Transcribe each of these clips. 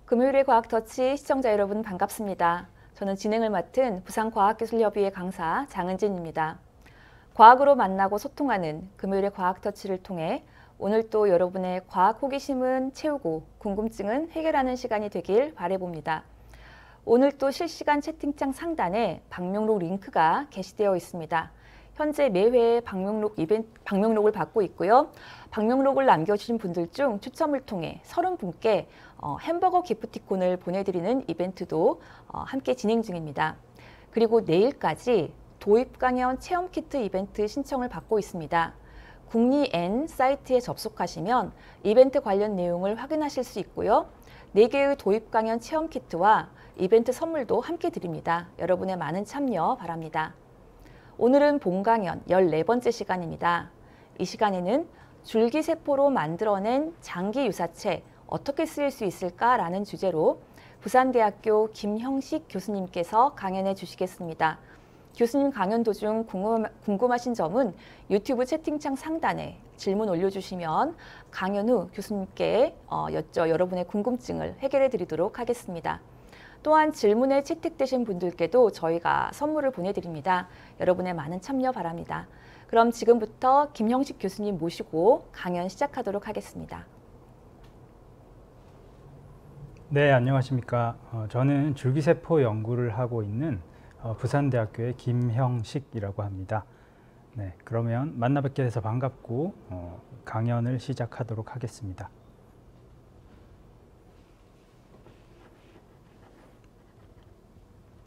금요일의 과학터치 시청자 여러분 반갑습니다. 저는 진행을 맡은 부산과학기술협의회 강사 장은진입니다. 과학으로 만나고 소통하는 금요일의 과학터치를 통해 오늘 또 여러분의 과학 호기심은 채우고 궁금증은 해결하는 시간이 되길 바라봅니다. 오늘 또 실시간 채팅창 상단에 방명록 링크가 게시되어 있습니다. 현재 매회 방명록을 받고 있고요. 방명록을 남겨주신 분들 중 추첨을 통해 30분께 햄버거 기프티콘을 보내드리는 이벤트도 함께 진행 중입니다. 그리고 내일까지 도입 강연 체험 키트 이벤트 신청을 받고 있습니다. 국리N 사이트에 접속하시면 이벤트 관련 내용을 확인하실 수 있고요. 4개의 도입 강연 체험 키트와 이벤트 선물도 함께 드립니다. 여러분의 많은 참여 바랍니다. 오늘은 본 강연 14번째 시간입니다. 이 시간에는 줄기세포로 만들어낸 장기유사체 어떻게 쓰일 수 있을까라는 주제로 부산대학교 김형식 교수님께서 강연해 주시겠습니다. 교수님 강연 도중 궁금하신 점은 유튜브 채팅창 상단에 질문 올려주시면 강연 후 교수님께 여러분의 궁금증을 해결해 드리도록 하겠습니다. 또한 질문에 채택되신 분들께도 저희가 선물을 보내드립니다. 여러분의 많은 참여 바랍니다. 그럼 지금부터 김형식 교수님 모시고 강연 시작하도록 하겠습니다. 네, 안녕하십니까. 저는 줄기세포 연구를 하고 있는 부산대학교의 김형식이라고 합니다. 네, 그러면 만나 뵙게 돼서 반갑고 강연을 시작하도록 하겠습니다.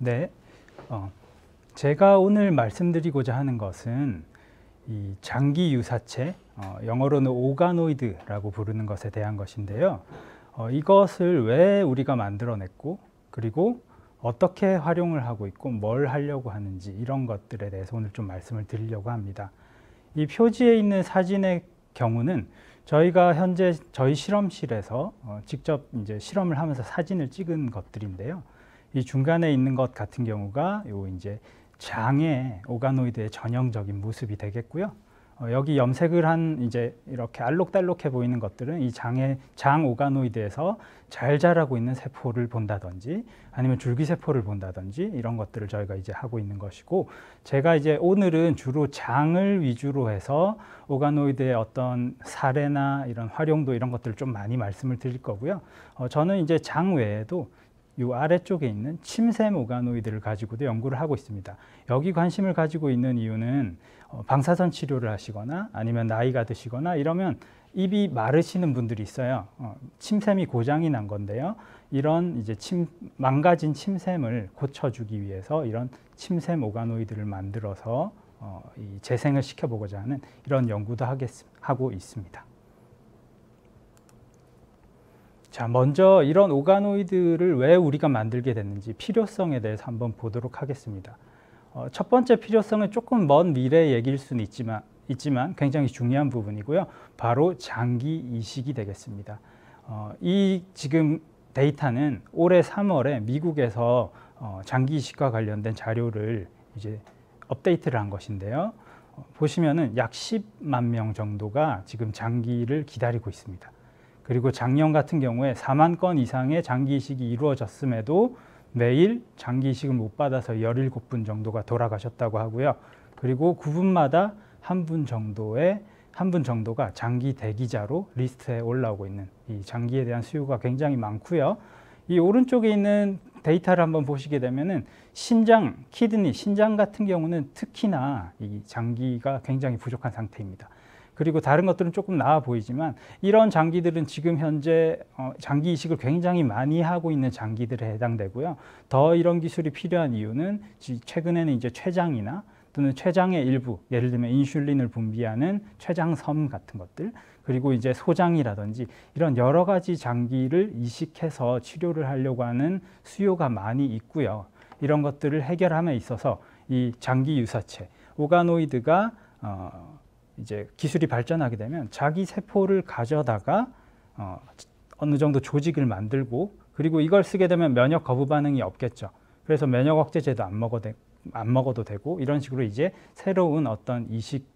네, 제가 오늘 말씀드리고자 하는 것은 이 장기유사체, 영어로는 오가노이드라고 부르는 것에 대한 것인데요. 이것을 왜 우리가 만들어냈고 그리고 어떻게 활용을 하고 있고 뭘 하려고 하는지 이런 것들에 대해서 오늘 좀 말씀을 드리려고 합니다. 이 표지에 있는 사진의 경우는 저희가 현재 저희 실험실에서 직접 이제 실험을 하면서 사진을 찍은 것들인데요. 이 중간에 있는 것 같은 경우가 요 이제 장의 오가노이드의 전형적인 모습이 되겠고요. 여기 염색을 한 이제 이렇게 알록달록해 보이는 것들은 이 장 오가노이드에서 잘 자라고 있는 세포를 본다든지 아니면 줄기세포를 본다든지 이런 것들을 저희가 이제 하고 있는 것이고, 제가 이제 오늘은 주로 장을 위주로 해서 오가노이드의 어떤 사례나 이런 활용도 이런 것들을 좀 많이 말씀을 드릴 거고요. 저는 이제 장 외에도 이 아래쪽에 있는 침샘 오가노이드를 가지고도 연구를 하고 있습니다. 여기 관심을 가지고 있는 이유는 방사선 치료를 하시거나 아니면 나이가 드시거나 이러면 입이 마르시는 분들이 있어요. 침샘이 고장이 난 건데요. 이런 이제 망가진 침샘을 고쳐주기 위해서 이런 침샘 오가노이드를 만들어서 이 재생을 시켜보고자 하는 이런 연구도 하고 있습니다. 자, 먼저 이런 오가노이드를 왜 우리가 만들게 됐는지 필요성에 대해서 한번 보도록 하겠습니다. 첫 번째 필요성은 조금 먼 미래의 얘기일 수는 있지만 굉장히 중요한 부분이고요. 바로 장기 이식이 되겠습니다. 이 지금 데이터는 올해 3월에 미국에서 장기 이식과 관련된 자료를 이제 업데이트를 한 것인데요. 보시면은 약 10만 명 정도가 지금 장기를 기다리고 있습니다. 그리고 작년 같은 경우에 4만 건 이상의 장기 이식이 이루어졌음에도 매일 장기 이식을 못 받아서 17분 정도가 돌아가셨다고 하고요. 그리고 9분마다 한 분 정도가 장기 대기자로 리스트에 올라오고 있는 이 장기에 대한 수요가 굉장히 많고요. 이 오른쪽에 있는 데이터를 한번 보시게 되면은 신장 같은 경우는 특히나 이 장기가 굉장히 부족한 상태입니다. 그리고 다른 것들은 조금 나아 보이지만 이런 장기들은 지금 현재 장기 이식을 굉장히 많이 하고 있는 장기들에 해당되고요. 더 이런 기술이 필요한 이유는 최근에는 이제 췌장이나 또는 췌장의 일부, 예를 들면 인슐린을 분비하는 췌장섬 같은 것들, 그리고 이제 소장이라든지 이런 여러 가지 장기를 이식해서 치료를 하려고 하는 수요가 많이 있고요. 이런 것들을 해결함에 있어서 이 장기 유사체, 오가노이드가 이제 기술이 발전하게 되면 자기 세포를 가져다가 어느 정도 조직을 만들고, 그리고 이걸 쓰게 되면 면역 거부 반응이 없겠죠. 그래서 면역 억제제도 안 먹어도 되고 이런 식으로 이제 새로운 어떤 이식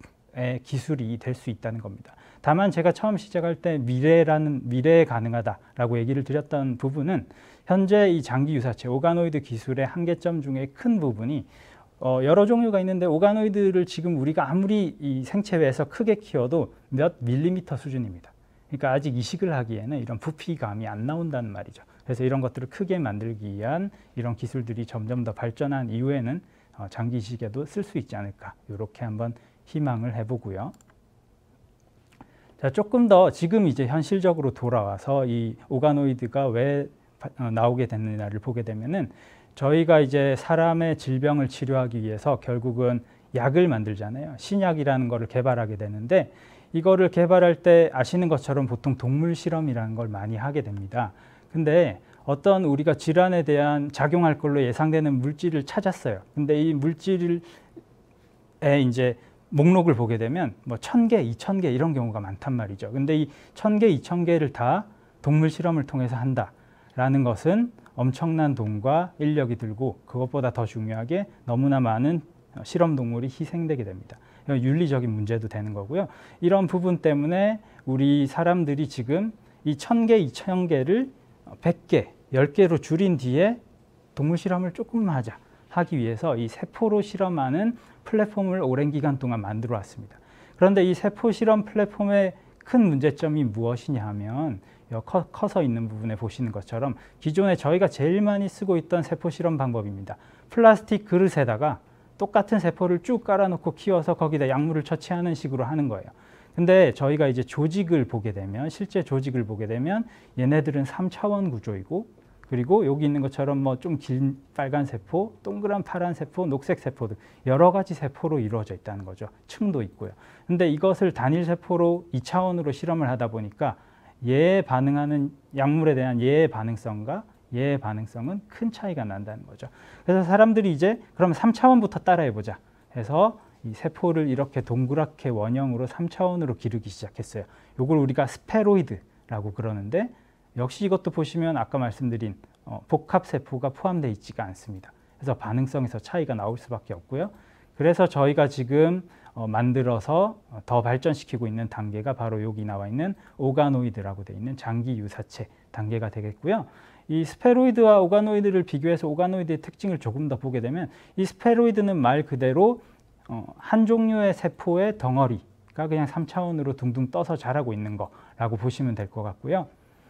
기술이 될 수 있다는 겁니다. 다만 제가 처음 시작할 때 미래에 가능하다라고 얘기를 드렸던 부분은 현재 이 장기 유사체 오가노이드 기술의 한계점 중에 큰 부분이 여러 종류가 있는데 오가노이드를 지금 우리가 아무리 이 생체외에서 크게 키워도 몇 밀리미터 수준입니다. 그러니까 아직 이식을 하기에는 이런 부피감이 안 나온다는 말이죠. 그래서 이런 것들을 크게 만들기 위한 이런 기술들이 점점 더 발전한 이후에는 장기 이식에도 쓸 수 있지 않을까, 이렇게 한번 희망을 해보고요. 자, 조금 더 지금 이제 현실적으로 돌아와서 이 오가노이드가 왜 나오게 됐느냐를 보게 되면은, 저희가 이제 사람의 질병을 치료하기 위해서 결국은 약을 만들잖아요. 신약이라는 거를 개발하게 되는데, 이거를 개발할 때 아시는 것처럼 보통 동물 실험이라는 걸 많이 하게 됩니다. 근데 어떤 우리가 질환에 대한 작용할 걸로 예상되는 물질을 찾았어요. 근데 이 물질에 이제 목록을 보게 되면 뭐 1000개, 2000개 이런 경우가 많단 말이죠. 근데 이 1000개, 2000개를 다 동물 실험을 통해서 한다라는 것은 엄청난 돈과 인력이 들고, 그것보다 더 중요하게 너무나 많은 실험 동물이 희생되게 됩니다. 윤리적인 문제도 되는 거고요. 이런 부분 때문에 우리 사람들이 지금 이 1000개, 2000개를 100개, 10개로 줄인 뒤에 동물 실험을 조금만 하기 위해서 이 세포로 실험하는 플랫폼을 오랜 기간 동안 만들어 왔습니다. 그런데 이 세포 실험 플랫폼의 큰 문제점이 무엇이냐 하면, 커서 있는 부분에 보시는 것처럼 기존에 저희가 제일 많이 쓰고 있던 세포 실험 방법입니다. 플라스틱 그릇에다가 똑같은 세포를 쭉 깔아놓고 키워서 거기다 약물을 처치하는 식으로 하는 거예요. 근데 저희가 이제 조직을 보게 되면, 실제 조직을 보게 되면 얘네들은 3차원 구조이고, 그리고 여기 있는 것처럼 뭐 좀 긴 빨간 세포, 동그란 파란 세포, 녹색 세포 등 여러 가지 세포로 이루어져 있다는 거죠. 층도 있고요. 근데 이것을 단일 세포로 2차원으로 실험을 하다 보니까 얘에 반응하는 약물에 대한 얘의 반응성과 얘의 반응성은 큰 차이가 난다는 거죠. 그래서 사람들이 이제 그럼 3차원부터 따라해보자 해서 이 세포를 이렇게 동그랗게 원형으로 3차원으로 기르기 시작했어요. 이걸 우리가 스페로이드라고 그러는데, 역시 이것도 보시면 아까 말씀드린 복합세포가 포함되어 있지가 않습니다. 그래서 반응성에서 차이가 나올 수밖에 없고요. 그래서 저희가 지금 만들어서 더 발전시키고 있는 단계가 바로 여기 나와 있는 오가노이드라고 되어 있는 장기 유사체 단계가 되겠고요. 이 스페로이드와 오가노이드를 비교해서 오가노이드의 특징을 조금 더 보게 되면, 이 스페로이드는 말 그대로 한 종류의 세포의 덩어리가 그냥 3차원으로 둥둥 떠서 자라고 있는 거라고 보시면 될 것 같고요.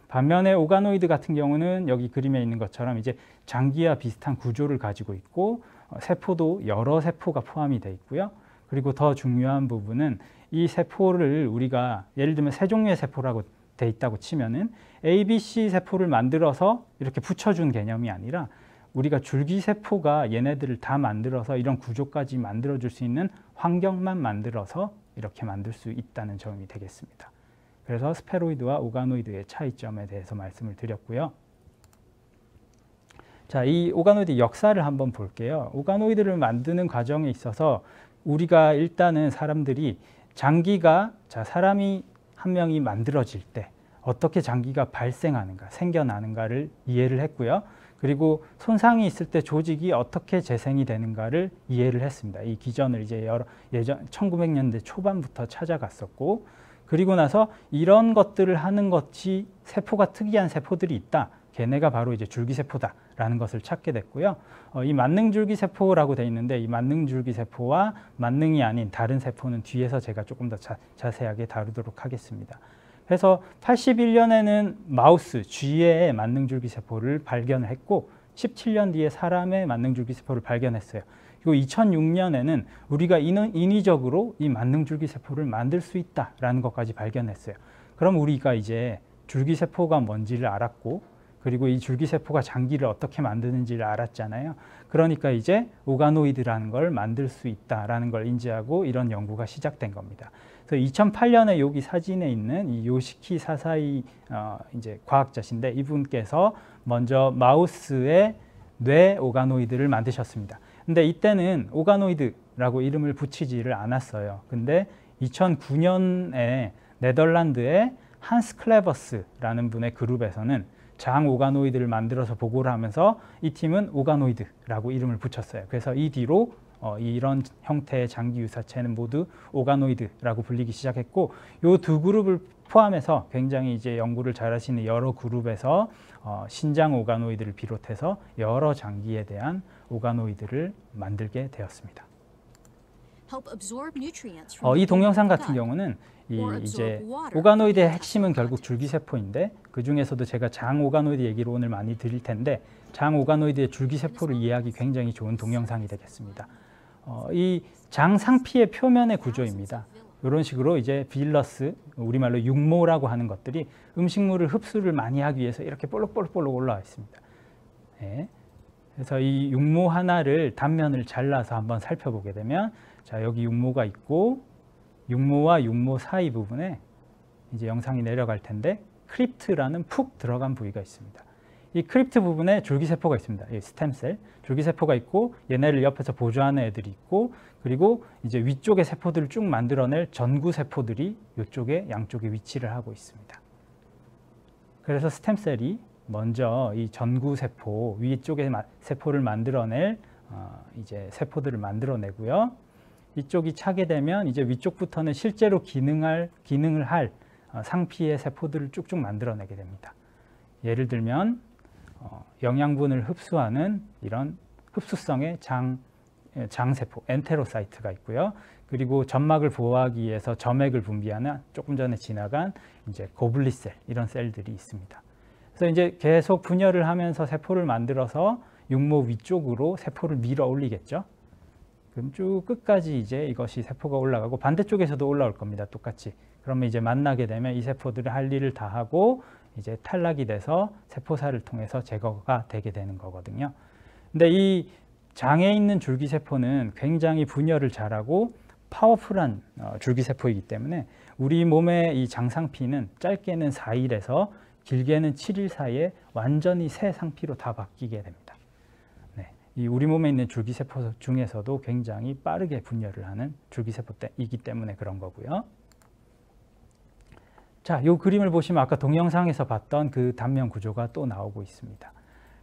반면에 오가노이드 같은 경우는 여기 그림에 있는 것처럼 이제 장기와 비슷한 구조를 가지고 있고, 세포도 여러 세포가 포함이 되어 있고요. 그리고 더 중요한 부분은 이 세포를 우리가 예를 들면 세 종류의 세포라고 돼 있다고 치면은 ABC 세포를 만들어서 이렇게 붙여준 개념이 아니라, 우리가 줄기세포가 얘네들을 다 만들어서 이런 구조까지 만들어줄 수 있는 환경만 만들어서 이렇게 만들 수 있다는 점이 되겠습니다. 그래서 스페로이드와 오가노이드의 차이점에 대해서 말씀을 드렸고요. 자, 이 오가노이드 역사를 한번 볼게요. 오가노이드를 만드는 과정에 있어서 우리가 일단은 사람들이 장기가, 사람이 한 명이 만들어질 때 어떻게 장기가 발생하는가, 생겨나는가를 이해를 했고요. 그리고 손상이 있을 때 조직이 어떻게 재생이 되는가를 이해를 했습니다. 이 기전을 이제 예전 1900년대 초반부터 찾아갔었고, 그리고 나서 이런 것들을 하는 것이 세포가 특이한 세포들이 있다. 걔네가 바로 이제 줄기세포다라는 것을 찾게 됐고요. 이 만능줄기세포라고 되어 있는데, 이 만능줄기세포와 만능이 아닌 다른 세포는 뒤에서 제가 조금 더 자세하게 다루도록 하겠습니다. 그래서 81년에는 마우스, 쥐의 만능줄기세포를 발견을 했고, 17년 뒤에 사람의 만능줄기세포를 발견했어요. 그리고 2006년에는 우리가 인위적으로 이 만능줄기세포를 만들 수 있다라는 것까지 발견했어요. 그럼 우리가 이제 줄기세포가 뭔지를 알았고, 그리고 이 줄기세포가 장기를 어떻게 만드는지를 알았잖아요. 그러니까 이제 오가노이드라는 걸 만들 수 있다라는 걸 인지하고 이런 연구가 시작된 겁니다. 그래서 2008년에 여기 사진에 있는 이 요시키 사사이 이제 과학자신데, 이분께서 먼저 마우스의 뇌 오가노이드를 만드셨습니다. 근데 이때는 오가노이드라고 이름을 붙이지를 않았어요. 근데 2009년에 네덜란드의 한스 클레버스라는 분의 그룹에서는 장 오가노이드를 만들어서 보고를 하면서 이 팀은 오가노이드라고 이름을 붙였어요. 그래서 이 뒤로 이런 형태의 장기 유사체는 모두 오가노이드라고 불리기 시작했고, 이 두 그룹을 포함해서 굉장히 이제 연구를 잘하시는 여러 그룹에서 신장 오가노이드를 비롯해서 여러 장기에 대한 오가노이드를 만들게 되었습니다. 이 동영상 같은 경우는 이제 오가노이드의 핵심은 결국 줄기세포인데, 그 중에서도 제가 장 오가노이드 얘기를 오늘 많이 드릴 텐데, 장 오가노이드의 줄기세포를 이해하기 굉장히 좋은 동영상이 되겠습니다. 이 장 상피의 표면의 구조입니다. 이런 식으로 이제 빌러스, 우리말로 육모라고 하는 것들이 음식물을 흡수를 많이 하기 위해서 이렇게 볼록볼록 올라와 있습니다. 네. 그래서 이 육모 하나를 단면을 잘라서 한번 살펴보게 되면, 자, 여기 육모가 있고 육모와 육모 사이 부분에 이제 영상이 내려갈 텐데 크립트라는 푹 들어간 부위가 있습니다. 이 크립트 부분에 줄기세포가 있습니다. 이 스템셀, 줄기세포가 있고 얘네를 옆에서 보조하는 애들이 있고, 그리고 이제 위쪽에 세포들을 쭉 만들어낼 전구세포들이 이쪽에 양쪽에 위치를 하고 있습니다. 그래서 스템셀이 먼저 이 전구세포 위쪽에 세포를 만들어낼 이제 세포들을 만들어내고요. 이쪽이 차게 되면 이제 위쪽부터는 실제로 기능을 할 상피의 세포들을 쭉쭉 만들어내게 됩니다. 예를 들면 영양분을 흡수하는 이런 흡수성의 장세포, 엔테로사이트가 있고요. 그리고 점막을 보호하기 위해서 점액을 분비하는 조금 전에 지나간 이제 고블리셀, 이런 셀들이 있습니다. 그래서 이제 계속 분열을 하면서 세포를 만들어서 육모 위쪽으로 세포를 밀어 올리겠죠. 그럼 쭉 끝까지 이제 이것이 세포가 올라가고 반대쪽에서도 올라올 겁니다. 똑같이. 그러면 이제 만나게 되면 이 세포들이 할 일을 다 하고 이제 탈락이 돼서 세포사를 통해서 제거가 되게 되는 거거든요. 근데 이 장에 있는 줄기세포는 굉장히 분열을 잘하고 파워풀한 줄기세포이기 때문에 우리 몸의 이 장상피는 짧게는 4일에서 길게는 7일 사이에 완전히 새 상피로 다 바뀌게 됩니다. 네, 이 우리 몸에 있는 줄기세포 중에서도 굉장히 빠르게 분열을 하는 줄기세포이기 때문에 그런 거고요. 자, 이 그림을 보시면 아까 동영상에서 봤던 그 단면 구조가 또 나오고 있습니다.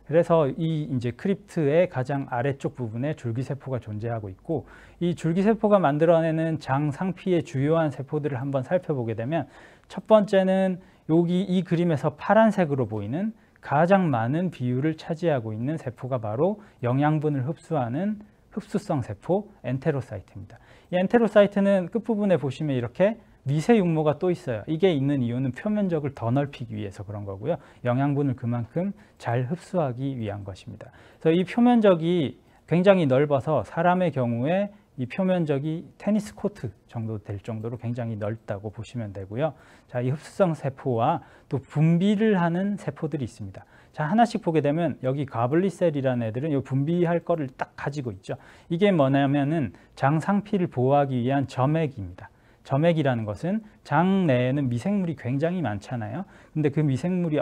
그래서 이 이제 크립트의 가장 아래쪽 부분에 줄기세포가 존재하고 있고, 이 줄기세포가 만들어내는 장 상피의 주요한 세포들을 한번 살펴보게 되면, 첫 번째는 여기 이 그림에서 파란색으로 보이는 가장 많은 비율을 차지하고 있는 세포가 바로 영양분을 흡수하는 흡수성 세포 엔테로사이트입니다. 이 엔테로사이트는 끝부분에 보시면 이렇게 미세 육모가 또 있어요. 이게 있는 이유는 표면적을 더 넓히기 위해서 그런 거고요. 영양분을 그만큼 잘 흡수하기 위한 것입니다. 그래서 이 표면적이 굉장히 넓어서 사람의 경우에 이 표면적이 테니스 코트 정도 될 정도로 굉장히 넓다고 보시면 되고요. 자, 이 흡수성 세포와 또 분비를 하는 세포들이 있습니다. 자, 하나씩 보게 되면 여기 가블리셀이라는 애들은 이 분비할 거를 딱 가지고 있죠. 이게 뭐냐면은 장 상피를 보호하기 위한 점액입니다. 점액이라는 것은 장 내에는 미생물이 굉장히 많잖아요. 근데 그 미생물이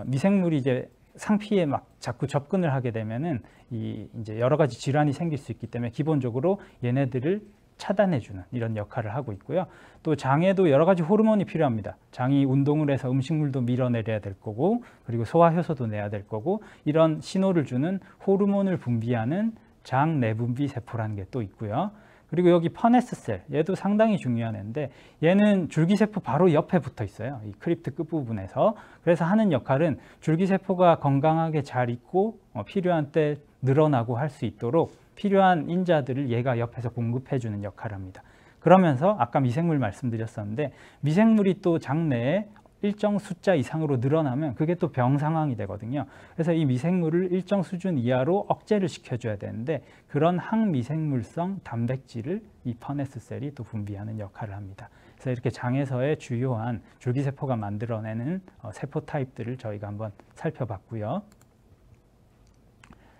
미생물이 이제 상피에 막 자꾸 접근을 하게 되면은 이제 여러 가지 질환이 생길 수 있기 때문에 기본적으로 얘네들을 차단해주는 이런 역할을 하고 있고요. 또 장에도 여러 가지 호르몬이 필요합니다. 장이 운동을 해서 음식물도 밀어내려야 될 거고, 그리고 소화효소도 내야 될 거고, 이런 신호를 주는 호르몬을 분비하는 장 내분비 세포라는 게 또 있고요. 그리고 여기 퍼네스셀, 얘도 상당히 중요한 애인데 얘는 줄기세포 바로 옆에 붙어 있어요. 이 크립트 끝부분에서. 그래서 하는 역할은 줄기세포가 건강하게 잘 있고 필요한 때 늘어나고 할 수 있도록 필요한 인자들을 얘가 옆에서 공급해 주는 역할을 합니다. 그러면서 아까 미생물 말씀드렸었는데, 미생물이 또 장 내에 일정 숫자 이상으로 늘어나면 그게 또 병 상황이 되거든요. 그래서 이 미생물을 일정 수준 이하로 억제를 시켜줘야 되는데, 그런 항미생물성 단백질을 이 퍼네스셀이 또 분비하는 역할을 합니다. 그래서 이렇게 장에서의 주요한 줄기세포가 만들어내는 세포 타입들을 저희가 한번 살펴봤고요.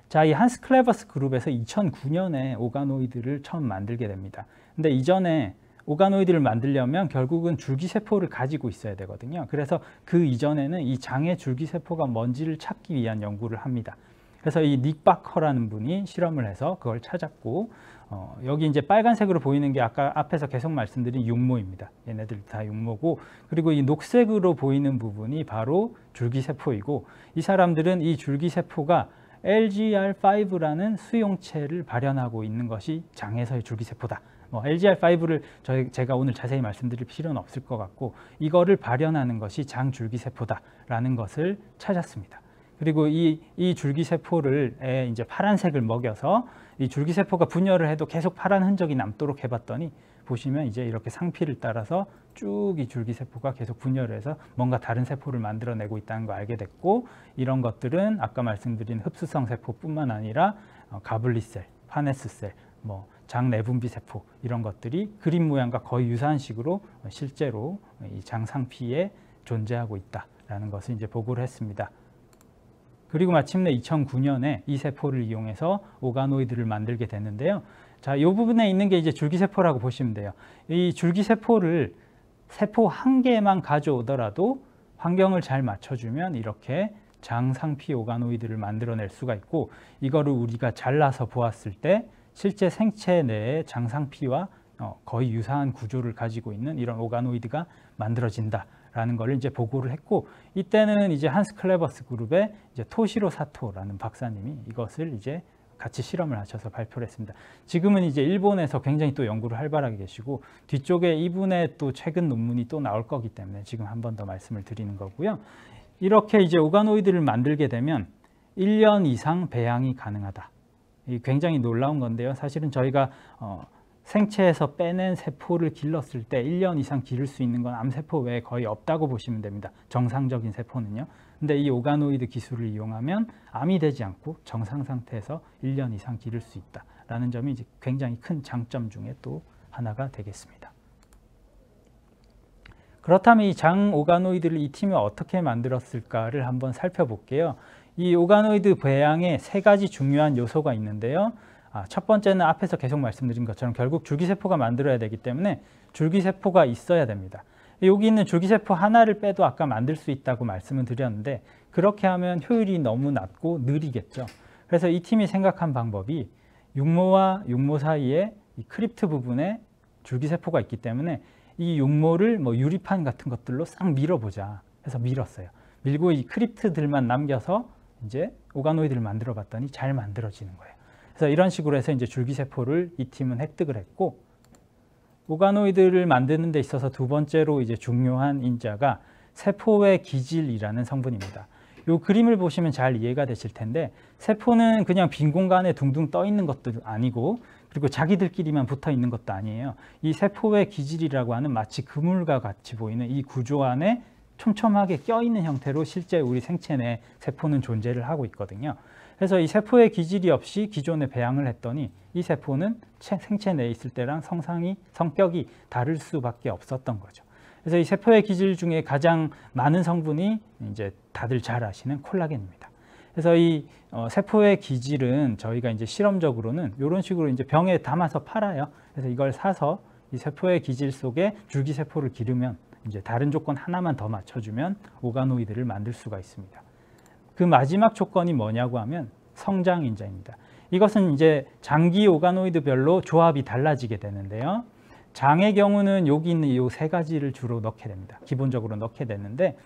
자, 이 한스 클레버스 그룹에서 2009년에 오가노이드를 처음 만들게 됩니다. 근데 이전에 오가노이드를 만들려면 결국은 줄기세포를 가지고 있어야 되거든요. 그래서 그 이전에는 이 장의 줄기세포가 뭔지를 찾기 위한 연구를 합니다. 그래서 이 닉 바커라는 분이 실험을 해서 그걸 찾았고, 여기 이제 빨간색으로 보이는 게 아까 앞에서 계속 말씀드린 육모입니다. 얘네들 다 육모고, 그리고 이 녹색으로 보이는 부분이 바로 줄기세포이고, 이 사람들은 이 줄기세포가 LGR5라는 수용체를 발현하고 있는 것이 장에서의 줄기세포다. LGR5를 제가 오늘 자세히 말씀드릴 필요는 없을 것 같고, 이거를 발현하는 것이 장 줄기세포다라는 것을 찾았습니다. 그리고 이 줄기세포를 이제 파란색을 먹여서 이 줄기세포가 분열을 해도 계속 파란 흔적이 남도록 해봤더니, 보시면 이제 이렇게 상피를 따라서 쭉 이 줄기세포가 계속 분열을 해서 뭔가 다른 세포를 만들어내고 있다는 걸 알게 됐고, 이런 것들은 아까 말씀드린 흡수성 세포뿐만 아니라 가블리셀, 파네스셀, 장 내분비 세포, 이런 것들이 그림 모양과 거의 유사한 식으로 실제로 이 장 상피에 존재하고 있다라는 것을 이제 보고를 했습니다. 그리고 마침내 2009년에 이 세포를 이용해서 오가노이드를 만들게 됐는데요. 자, 이 부분에 있는 게 이제 줄기세포라고 보시면 돼요. 이 줄기세포를 세포 한 개만 가져오더라도 환경을 잘 맞춰주면 이렇게 장 상피 오가노이드를 만들어낼 수가 있고, 이거를 우리가 잘라서 보았을 때 실제 생체 내에 장 상피와 거의 유사한 구조를 가지고 있는 이런 오가노이드가 만들어진다라는 걸 이제 보고를 했고, 이때는 이제 한스 클레버스 그룹의 이제 토시로 사토라는 박사님이 이것을 이제 같이 실험을 하셔서 발표를 했습니다. 지금은 이제 일본에서 굉장히 또 연구를 활발하게 계시고, 뒤쪽에 이분의 또 최근 논문이 또 나올 거기 때문에 지금 한 번 더 말씀을 드리는 거고요. 이렇게 이제 오가노이드를 만들게 되면 1년 이상 배양이 가능하다. 굉장히 놀라운 건데요. 사실은 저희가 생체에서 빼낸 세포를 길렀을 때 1년 이상 기를 수 있는 건 암세포 외에 거의 없다고 보시면 됩니다. 정상적인 세포는요. 근데 이 오가노이드 기술을 이용하면 암이 되지 않고 정상 상태에서 1년 이상 기를 수 있다라는 점이 이제 굉장히 큰 장점 중에 또 하나가 되겠습니다. 그렇다면 이 장 오가노이드를 이 팀이 어떻게 만들었을까를 한번 살펴볼게요. 이 오가노이드 배양에 세 가지 중요한 요소가 있는데요. 첫 번째는 앞에서 계속 말씀드린 것처럼 결국 줄기세포가 만들어야 되기 때문에 줄기세포가 있어야 됩니다. 여기 있는 줄기세포 하나를 빼도 아까 만들 수 있다고 말씀을 드렸는데, 그렇게 하면 효율이 너무 낮고 느리겠죠. 그래서 이 팀이 생각한 방법이 육모와 육모 사이에 이 크립트 부분에 줄기세포가 있기 때문에 이 육모를 유리판 같은 것들로 싹 밀어보자 해서 밀었어요. 밀고 이 크립트들만 남겨서 이제 오가노이드를 만들어 봤더니 잘 만들어지는 거예요. 그래서 이런 식으로 해서 이제 줄기세포를 이 팀은 획득을 했고, 오가노이드를 만드는 데 있어서 두 번째로 이제 중요한 인자가 세포의 기질이라는 성분입니다. 이 그림을 보시면 잘 이해가 되실 텐데, 세포는 그냥 빈 공간에 둥둥 떠 있는 것도 아니고, 그리고 자기들끼리만 붙어 있는 것도 아니에요. 이 세포의 기질이라고 하는 마치 그물과 같이 보이는 이 구조 안에 촘촘하게 껴있는 형태로 실제 우리 생체 내 세포는 존재를 하고 있거든요. 그래서 이 세포의 기질이 없이 기존에 배양을 했더니 이 세포는 생체 내에 있을 때랑 성격이 다를 수밖에 없었던 거죠. 그래서 이 세포의 기질 중에 가장 많은 성분이 이제 다들 잘 아시는 콜라겐입니다. 그래서 이 세포의 기질은 저희가 이제 실험적으로는 이런 식으로 이제 병에 담아서 팔아요. 그래서 이걸 사서 이 세포의 기질 속에 줄기세포를 기르면 이제 다른 조건 하나만 더 맞춰주면 오가노이드를 만들 수가 있습니다. 그 마지막 조건이 뭐냐고 하면 성장인자입니다. 이것은 이제 장기 오가노이드별로 조합이 달라지게 되는데요. 장의 경우는 여기 있는 이 세 가지를 주로 넣게 됩니다. 기본적으로 넣게 되는데,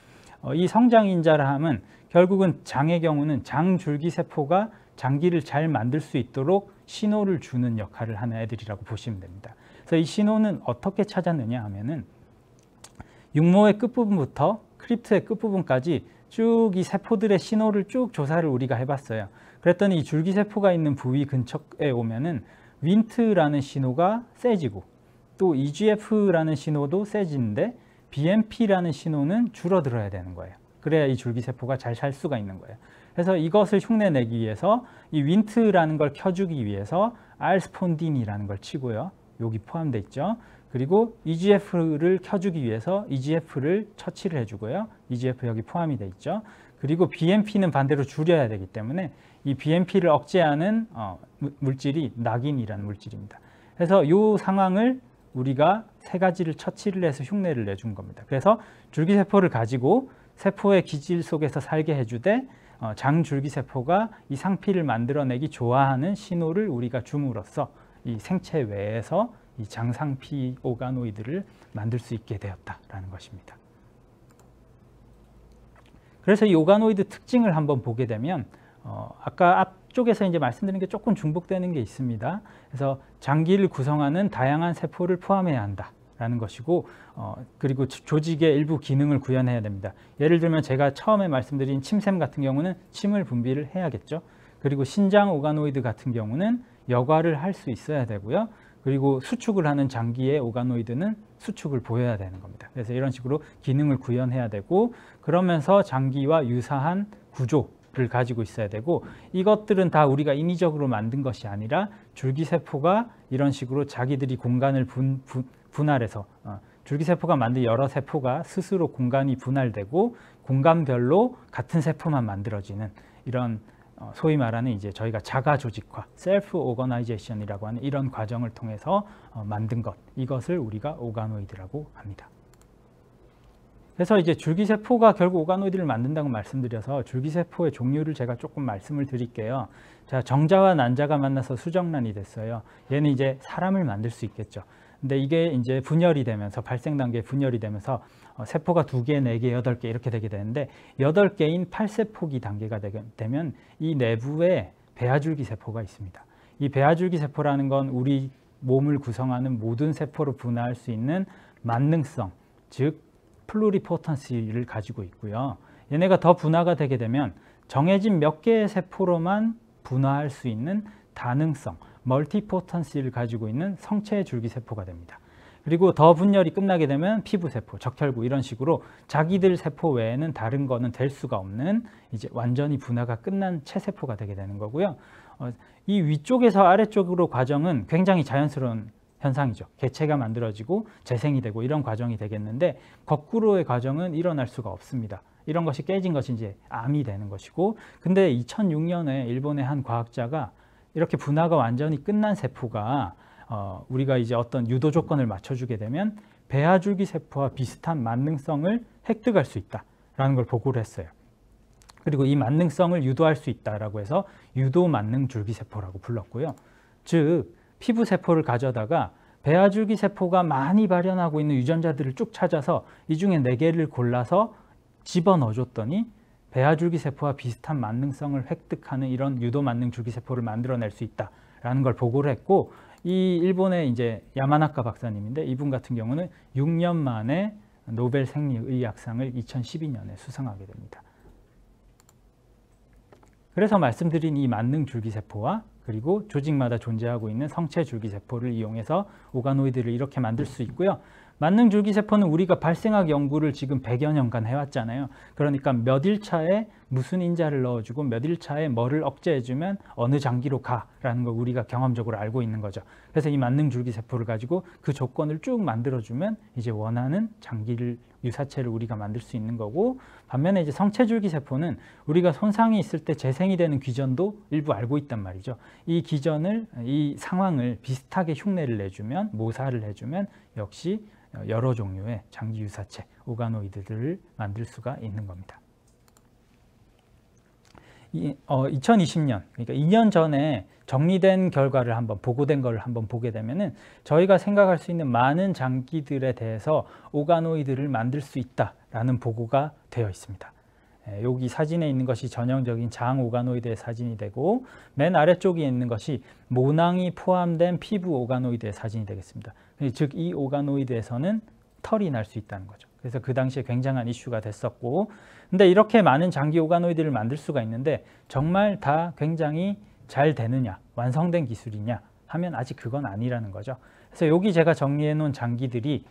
이 성장인자라 함은 결국은 장의 경우는 장 줄기세포가 장기를 잘 만들 수 있도록 신호를 주는 역할을 하는 애들이라고 보시면 됩니다. 그래서 이 신호는 어떻게 찾았느냐 하면은 육모의 끝부분부터 크립트의 끝부분까지 쭉 이 세포들의 신호를 쭉 조사를 우리가 해봤어요. 그랬더니 이 줄기세포가 있는 부위 근처에 오면은 윈트라는 신호가 세지고, 또 EGF라는 신호도 세지는데 BMP라는 신호는 줄어들어야 되는 거예요. 그래야 이 줄기세포가 잘 살 수가 있는 거예요. 그래서 이것을 흉내내기 위해서 이 윈트라는 걸 켜주기 위해서 알스폰딘이라는 걸 치고요. 여기 포함되어 있죠. 그리고 EGF를 켜주기 위해서 EGF를 처치를 해주고요. EGF 여기 포함이 되어 있죠. 그리고 BMP는 반대로 줄여야 되기 때문에 이 BMP를 억제하는 물질이 낙인이라는 물질입니다. 그래서 이 상황을 우리가 세 가지를 처치를 해서 흉내를 내준 겁니다. 그래서 줄기세포를 가지고 세포의 기질 속에서 살게 해주되 장줄기세포가 이 상피를 만들어내기 좋아하는 신호를 우리가 줌으로써 이 생체 외에서 이 장상피 오가노이드를 만들 수 있게 되었다라는 것입니다. 그래서 이 오가노이드 특징을 한번 보게 되면 아까 앞쪽에서 이제 말씀드린 게 조금 중복되는 게 있습니다. 그래서 장기를 구성하는 다양한 세포를 포함해야 한다라는 것이고, 그리고 조직의 일부 기능을 구현해야 됩니다. 예를 들면 제가 처음에 말씀드린 침샘 같은 경우는 침을 분비를 해야겠죠. 그리고 신장 오가노이드 같은 경우는 여과를 할 수 있어야 되고요. 그리고 수축을 하는 장기의 오가노이드는 수축을 보여야 되는 겁니다. 그래서 이런 식으로 기능을 구현해야 되고, 그러면서 장기와 유사한 구조를 가지고 있어야 되고, 이것들은 다 우리가 인위적으로 만든 것이 아니라 줄기세포가 이런 식으로 자기들이 공간을 분할해서 줄기세포가 만든 여러 세포가 스스로 공간이 분할되고 공간별로 같은 세포만 만들어지는 이런 소위 말하는 이제 저희가 자가 조직화, 셀프 오거나이제이션이라고 하는 이런 과정을 통해서 만든 것, 이것을 우리가 오가노이드라고 합니다. 그래서 이제 줄기세포가 결국 오가노이드를 만든다고 말씀드려서 줄기세포의 종류를 제가 조금 말씀을 드릴게요. 자, 정자와 난자가 만나서 수정란이 됐어요. 얘는 이제 사람을 만들 수 있겠죠. 근데 이게 이제 분열이 되면서 발생 단계에 분열이 되면서 세포가 2개, 4개, 8개 이렇게 되게 되는데 8개인 8세포기 단계가 되면 이 내부에 배아줄기 세포가 있습니다. 이 배아줄기 세포라는 건 우리 몸을 구성하는 모든 세포로 분화할 수 있는 만능성, 즉 플루리포턴시를 가지고 있고요. 얘네가 더 분화가 되게 되면 정해진 몇 개의 세포로만 분화할 수 있는 다능성, 멀티포턴시를 가지고 있는 성체 줄기세포가 됩니다. 그리고 더 분열이 끝나게 되면 피부세포, 적혈구 이런 식으로 자기들 세포 외에는 다른 거는 될 수가 없는 이제 완전히 분화가 끝난 체세포가 되게 되는 거고요. 이 위쪽에서 아래쪽으로 과정은 굉장히 자연스러운 현상이죠. 개체가 만들어지고 재생이 되고 이런 과정이 되겠는데 거꾸로의 과정은 일어날 수가 없습니다. 이런 것이 깨진 것이 이제 암이 되는 것이고, 근데 2006년에 일본의 한 과학자가 이렇게 분화가 완전히 끝난 세포가 우리가 이제 어떤 유도 조건을 맞춰주게 되면 배아줄기 세포와 비슷한 만능성을 획득할 수 있다라는 걸 보고를 했어요. 그리고 이 만능성을 유도할 수 있다라고 해서 유도 만능 줄기 세포라고 불렀고요. 즉 피부 세포를 가져다가 배아줄기 세포가 많이 발현하고 있는 유전자들을 쭉 찾아서 이 중에 4개를 골라서 집어넣어줬더니 배아줄기 세포와 비슷한 만능성을 획득하는 이런 유도 만능 줄기 세포를 만들어낼 수 있다라는 걸 보고를 했고, 이 일본의 이제 야마나카 박사님인데 이분 같은 경우는 6년 만에 노벨 생리의학상을 2012년에 수상하게 됩니다. 그래서 말씀드린 이 만능 줄기세포와 그리고 조직마다 존재하고 있는 성체 줄기세포를 이용해서 오가노이드를 이렇게 만들 수 있고요. 만능 줄기세포는 우리가 발생학 연구를 지금 100여 년간 해왔잖아요. 그러니까 몇 일 차에 무슨 인자를 넣어주고 몇 일 차에 뭐를 억제해주면 어느 장기로 가라는 걸 우리가 경험적으로 알고 있는 거죠. 그래서 이 만능 줄기세포를 가지고 그 조건을 쭉 만들어주면 이제 원하는 장기를 유사체를 우리가 만들 수 있는 거고, 반면에 이제 성체 줄기세포는 우리가 손상이 있을 때 재생이 되는 기전도 일부 알고 있단 말이죠. 이 기전을, 이 상황을 비슷하게 흉내를 내주면, 모사를 해주면 역시 여러 종류의 장기 유사체, 오가노이드들을 만들 수가 있는 겁니다. 2020년, 그러니까 2년 전에 정리된 결과를 한번 보고된 걸 한번 보게 되면은 저희가 생각할 수 있는 많은 장기들에 대해서 오가노이드를 만들 수 있다라는 보고가 되어 있습니다. 여기 사진에 있는 것이 전형적인 장 오가노이드의 사진이 되고, 맨 아래쪽에 있는 것이 모낭이 포함된 피부 오가노이드의 사진이 되겠습니다. 즉 이 오가노이드에서는 털이 날 수 있다는 거죠. 그래서 그 당시에 굉장한 이슈가 됐었고, 근데 이렇게 많은 장기 오가노이드를 만들 수가 있는데 정말 다 굉장히 잘 되느냐, 완성된 기술이냐 하면 아직 그건 아니라는 거죠. 그래서 여기 제가 정리해 놓은 장기들이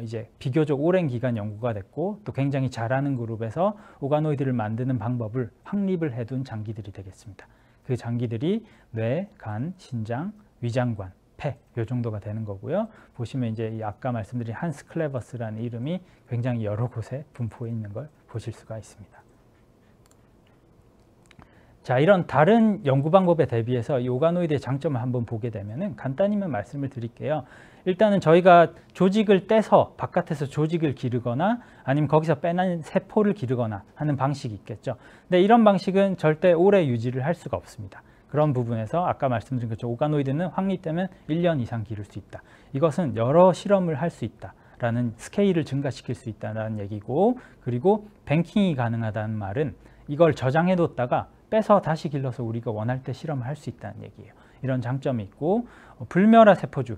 이제 비교적 오랜 기간 연구가 됐고 또 굉장히 잘하는 그룹에서 오가노이드를 만드는 방법을 확립을 해둔 장기들이 되겠습니다. 그 장기들이 뇌, 간, 신장, 위장관, 폐, 요 정도가 되는 거고요. 보시면 이제 이 아까 말씀드린 한스 클레버스라는 이름이 굉장히 여러 곳에 분포해 있는 걸 보실 수가 있습니다. 자, 이런 다른 연구 방법에 대비해서 이 오가노이드의 장점을 한번 보게 되면은 간단히만 말씀을 드릴게요. 일단은 저희가 조직을 떼서 바깥에서 조직을 기르거나 아니면 거기서 빼낸 세포를 기르거나 하는 방식이 있겠죠. 근데 이런 방식은 절대 오래 유지를 할 수가 없습니다. 그런 부분에서 아까 말씀드린 것처럼 오가노이드는 확립되면 1년 이상 기를 수 있다. 이것은 여러 실험을 할 수 있다라는 스케일을 증가시킬 수 있다는 얘기고, 그리고 뱅킹이 가능하다는 말은 이걸 저장해 뒀다가 빼서 다시 길러서 우리가 원할 때 실험을 할 수 있다는 얘기예요. 이런 장점이 있고 불멸화 세포주,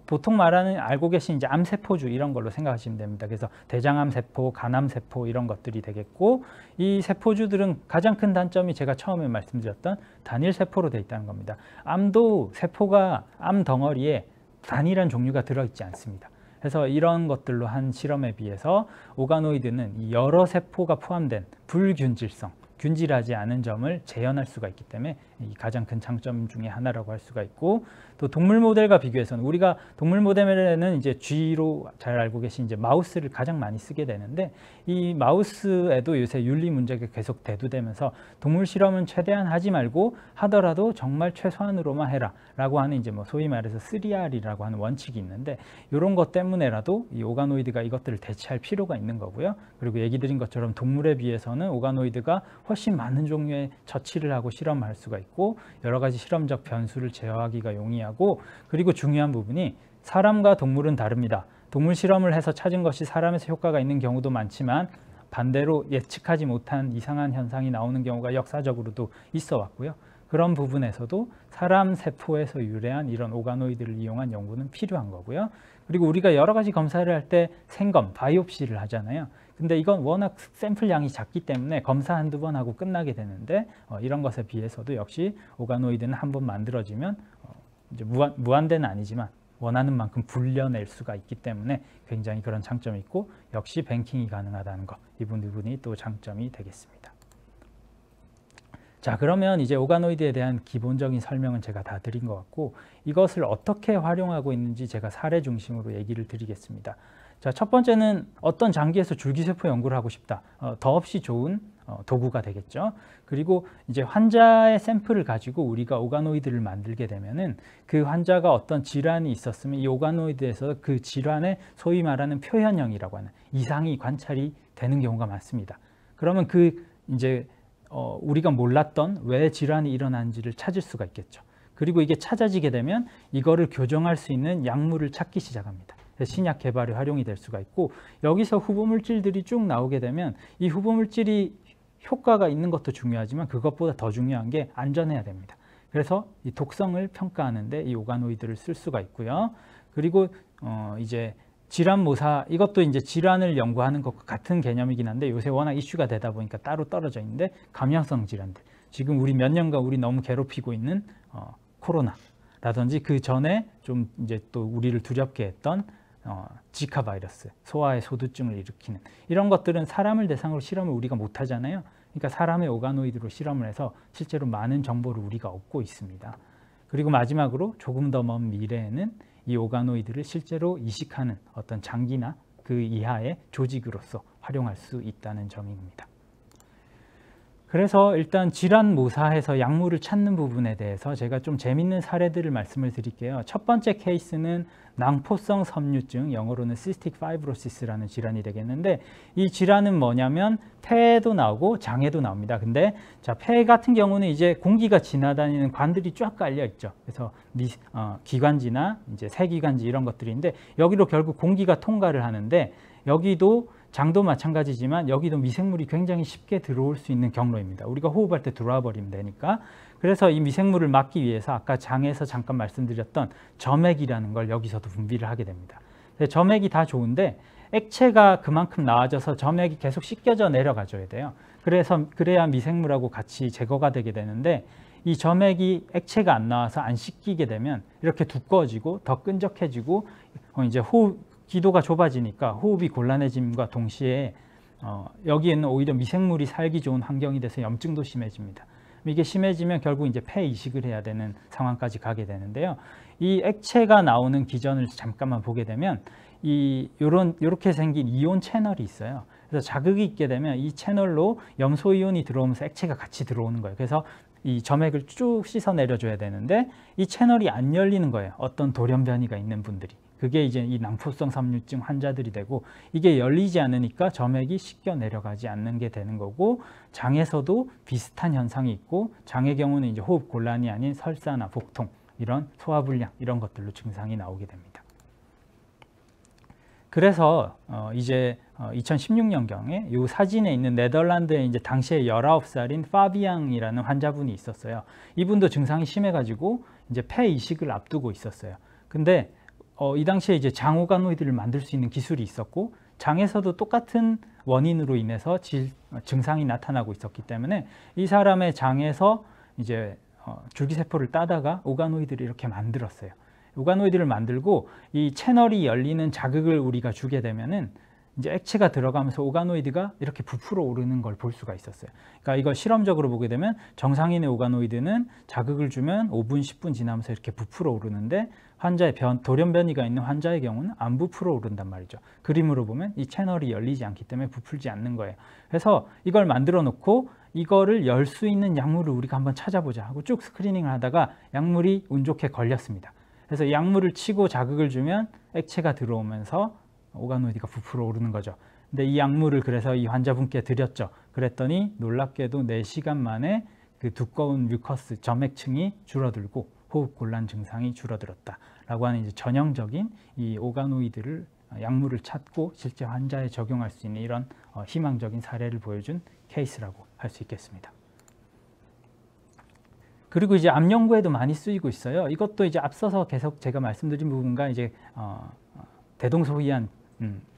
보통 말하는 알고 계신 이제 암세포주 이런 걸로 생각하시면 됩니다. 그래서 대장암 세포, 간암 세포 이런 것들이 되겠고 이 세포주들은 가장 큰 단점이 제가 처음에 말씀드렸던 단일 세포로 되어 있다는 겁니다. 암도 세포가 암 덩어리에 단일한 종류가 들어있지 않습니다. 그래서 이런 것들로 한 실험에 비해서 오가노이드는 여러 세포가 포함된 불균질성, 균질하지 않은 점을 재현할 수가 있기 때문에 이 가장 큰 장점 중에 하나라고 할 수가 있고, 또 동물 모델과 비교해서는 우리가 동물 모델에는 이제 쥐로 잘 알고 계신 이제 마우스를 가장 많이 쓰게 되는데 이 마우스에도 요새 윤리 문제가 계속 대두되면서 동물 실험은 최대한 하지 말고 하더라도 정말 최소한으로만 해라라고 하는 이제 뭐 소위 말해서 3R이라고 하는 원칙이 있는데 이런 것 때문에라도 이 오가노이드가 이것들을 대체할 필요가 있는 거고요. 그리고 얘기 드린 것처럼 동물에 비해서는 오가노이드가 훨씬 많은 종류의 처치를 하고 실험할 수가 있고 여러 가지 실험적 변수를 제어하기가 용이하고, 그리고 중요한 부분이 사람과 동물은 다릅니다. 동물 실험을 해서 찾은 것이 사람에서 효과가 있는 경우도 많지만 반대로 예측하지 못한 이상한 현상이 나오는 경우가 역사적으로도 있어 왔고요. 그런 부분에서도 사람 세포에서 유래한 이런 오가노이드를 이용한 연구는 필요한 거고요. 그리고 우리가 여러 가지 검사를 할 때 생검, 바이옵시를 하잖아요. 근데 이건 워낙 샘플량이 작기 때문에 검사 한두 번 하고 끝나게 되는데 이런 것에 비해서도 역시 오가노이드는 한번 만들어지면 이제 무한대는 아니지만 원하는 만큼 불려낼 수가 있기 때문에 굉장히 그런 장점이 있고 역시 뱅킹이 가능하다는 것, 이 부분이 또 장점이 되겠습니다. 자, 그러면 이제 오가노이드에 대한 기본적인 설명은 제가 다 드린 것 같고 이것을 어떻게 활용하고 있는지 제가 사례 중심으로 얘기를 드리겠습니다. 자, 첫 번째는 어떤 장기에서 줄기세포 연구를 하고 싶다. 더없이 좋은 도구가 되겠죠. 그리고 이제 환자의 샘플을 가지고 우리가 오가노이드를 만들게 되면은 그 환자가 어떤 질환이 있었으면 이 오가노이드에서 그 질환의 소위 말하는 표현형이라고 하는 이상이 관찰이 되는 경우가 많습니다. 그러면 그 이제 우리가 몰랐던 왜 질환이 일어난지를 찾을 수가 있겠죠. 그리고 이게 찾아지게 되면 이거를 교정할 수 있는 약물을 찾기 시작합니다. 신약 개발에 활용이 될 수가 있고 여기서 후보물질들이 쭉 나오게 되면 이 후보물질이 효과가 있는 것도 중요하지만 그것보다 더 중요한 게 안전해야 됩니다. 그래서 이 독성을 평가하는데 이 오가노이드를 쓸 수가 있고요. 그리고 이제 질환 모사, 이것도 이제 질환을 연구하는 것과 같은 개념이긴 한데 요새 워낙 이슈가 되다 보니까 따로 떨어져 있는데 감염성 질환들, 지금 우리 몇 년간 우리 너무 괴롭히고 있는 코로나라든지 그 전에 좀 이제 또 우리를 두렵게 했던 지카 바이러스, 소아의 소두증을 일으키는 이런 것들은 사람을 대상으로 실험을 우리가 못 하잖아요. 그러니까 사람의 오가노이드로 실험을 해서 실제로 많은 정보를 우리가 얻고 있습니다. 그리고 마지막으로 조금 더 먼 미래에는 이 오가노이드를 실제로 이식하는 어떤 장기나 그 이하의 조직으로서 활용할 수 있다는 점입니다. 그래서 일단 질환 모사해서 약물을 찾는 부분에 대해서 제가 좀 재밌는 사례들을 말씀을 드릴게요. 첫 번째 케이스는 낭포성 섬유증, 영어로는 cystic fibrosis라는 질환이 되겠는데 이 질환은 뭐냐면 폐에도 나오고 장에도 나옵니다. 근데 자, 폐 같은 경우는 이제 공기가 지나다니는 관들이 쫙 깔려 있죠. 그래서 기관지나 이제 세기관지 이런 것들인데 여기로 결국 공기가 통과를 하는데 여기도 장도 마찬가지지만 여기도 미생물이 굉장히 쉽게 들어올 수 있는 경로입니다. 우리가 호흡할 때 들어와 버리면 되니까. 그래서 이 미생물을 막기 위해서 아까 장에서 잠깐 말씀드렸던 점액이라는 걸 여기서도 분비를 하게 됩니다. 점액이 다 좋은데 액체가 그만큼 나와져서 점액이 계속 씻겨져 내려가줘야 돼요. 그래야 미생물하고 같이 제거가 되게 되는데 이 점액이 액체가 안 나와서 안 씻기게 되면 이렇게 두꺼워지고 더 끈적해지고 이제 기도가 좁아지니까 호흡이 곤란해짐과 동시에 여기에는 오히려 미생물이 살기 좋은 환경이 돼서 염증도 심해집니다. 이게 심해지면 결국 이제 폐 이식을 해야 되는 상황까지 가게 되는데요. 이 액체가 나오는 기전을 잠깐만 보게 되면 이렇게 생긴 이온 채널이 있어요. 그래서 자극이 있게 되면 이 채널로 염소 이온이 들어오면서 액체가 같이 들어오는 거예요. 그래서 이 점액을 쭉 씻어 내려줘야 되는데 이 채널이 안 열리는 거예요. 어떤 돌연변이가 있는 분들이. 그게 이제 이 낭포성 섬유증 환자들이 되고 이게 열리지 않으니까 점액이 씻겨 내려가지 않는 게 되는 거고 장에서도 비슷한 현상이 있고 장의 경우는 이제 호흡 곤란이 아닌 설사나 복통 이런 소화불량 이런 것들로 증상이 나오게 됩니다. 그래서 이제 2016년경에 이 사진에 있는 네덜란드에 이제 당시에 19살인 파비앙이라는 환자분이 있었어요. 이분도 증상이 심해가지고 이제 폐 이식을 앞두고 있었어요. 근데 이 당시에 이제 장 오가노이드를 만들 수 있는 기술이 있었고 장에서도 똑같은 원인으로 인해서 증상이 나타나고 있었기 때문에 이 사람의 장에서 이제 줄기세포를 따다가 오가노이드를 이렇게 만들었어요. 오가노이드를 만들고 이 채널이 열리는 자극을 우리가 주게 되면은 이제 액체가 들어가면서 오가노이드가 이렇게 부풀어 오르는 걸 볼 수가 있었어요. 그러니까 이걸 실험적으로 보게 되면 정상인의 오가노이드는 자극을 주면 5분, 10분 지나면서 이렇게 부풀어 오르는데 환자의 돌연변이가 있는 환자의 경우는 안 부풀어 오른단 말이죠. 그림으로 보면 이 채널이 열리지 않기 때문에 부풀지 않는 거예요. 그래서 이걸 만들어 놓고 이거를 열 수 있는 약물을 우리가 한번 찾아보자 하고 쭉 스크리닝을 하다가 약물이 운 좋게 걸렸습니다. 그래서 이 약물을 치고 자극을 주면 액체가 들어오면서 오가노이드가 부풀어 오르는 거죠. 근데 이 약물을 그래서 이 환자분께 드렸죠. 그랬더니 놀랍게도 4시간 만에 그 두꺼운 뮤커스 점액층이 줄어들고 호흡 곤란 증상이 줄어들었다라고 하는 이제 전형적인 이 오가노이드를 약물을 찾고 실제 환자에 적용할 수 있는 이런 희망적인 사례를 보여준 케이스라고 할 수 있겠습니다. 그리고 이제 암 연구에도 많이 쓰이고 있어요. 이것도 이제 앞서서 계속 제가 말씀드린 부분과 이제 대동소이한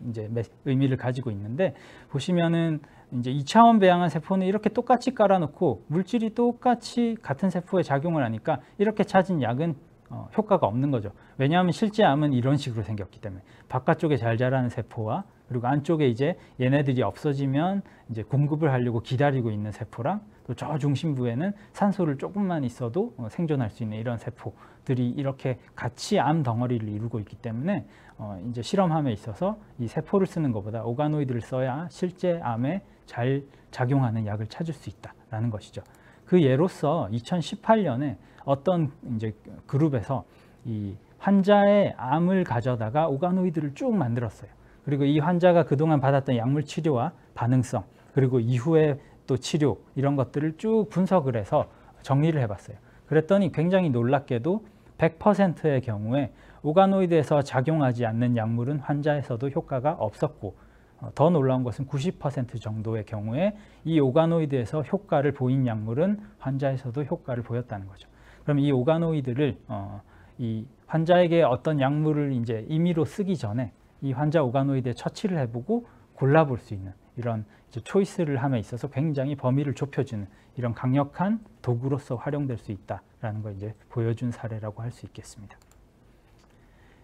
이제 의미를 가지고 있는데 보시면은 이제 2차원 배양한 세포는 이렇게 똑같이 깔아놓고 물질이 똑같이 같은 세포에 작용을 하니까 이렇게 찾은 약은 효과가 없는 거죠. 왜냐하면 실제 암은 이런 식으로 생겼기 때문에 바깥쪽에 잘 자라는 세포와 그리고 안쪽에 이제 얘네들이 없어지면 이제 공급을 하려고 기다리고 있는 세포랑 또 저 중심부에는 산소를 조금만 있어도 생존할 수 있는 이런 세포들이 이렇게 같이 암 덩어리를 이루고 있기 때문에 이제 실험함에 있어서 이 세포를 쓰는 것보다 오가노이드를 써야 실제 암에 잘 작용하는 약을 찾을 수 있다라는 것이죠. 그 예로서 2018년에 어떤 이제 그룹에서 이 환자의 암을 가져다가 오가노이드를 쭉 만들었어요. 그리고 이 환자가 그동안 받았던 약물 치료와 반응성 그리고 이후에 또 치료 이런 것들을 쭉 분석을 해서 정리를 해봤어요. 그랬더니 굉장히 놀랍게도 100%의 경우에 오가노이드에서 작용하지 않는 약물은 환자에서도 효과가 없었고 더 놀라운 것은 90% 정도의 경우에 이 오가노이드에서 효과를 보인 약물은 환자에서도 효과를 보였다는 거죠. 그럼 이 오가노이드를 이 환자에게 어떤 약물을 이제 임의로 쓰기 전에 이 환자 오가노이드에 처치를 해보고 골라볼 수 있는 이런 이제 초이스를 함에 있어서 굉장히 범위를 좁혀주는 이런 강력한 도구로서 활용될 수 있다라는 걸 이제 보여준 사례라고 할 수 있겠습니다.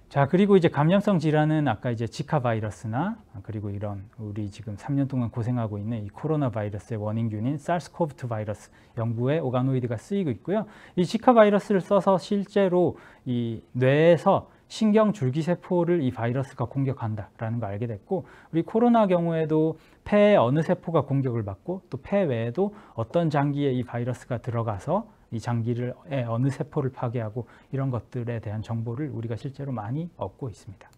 자, 그리고 이제 감염성 질환은 아까 이제 지카 바이러스나 그리고 이런 우리 지금 3년 동안 고생하고 있는 이 코로나 바이러스의 원인균인 사르스코브2 바이러스 연구에 오가노이드가 쓰이고 있고요. 이 지카 바이러스를 써서 실제로 이 뇌에서 신경 줄기세포를 이 바이러스가 공격한다라는 걸 알게 됐고 우리 코로나 경우에도 폐의 어느 세포가 공격을 받고 또 폐 외에도 어떤 장기에 이 바이러스가 들어가서 이 장기를 어느 세포를 파괴하고 이런 것들에 대한 정보를 우리가 실제로 많이 얻고 있습니다.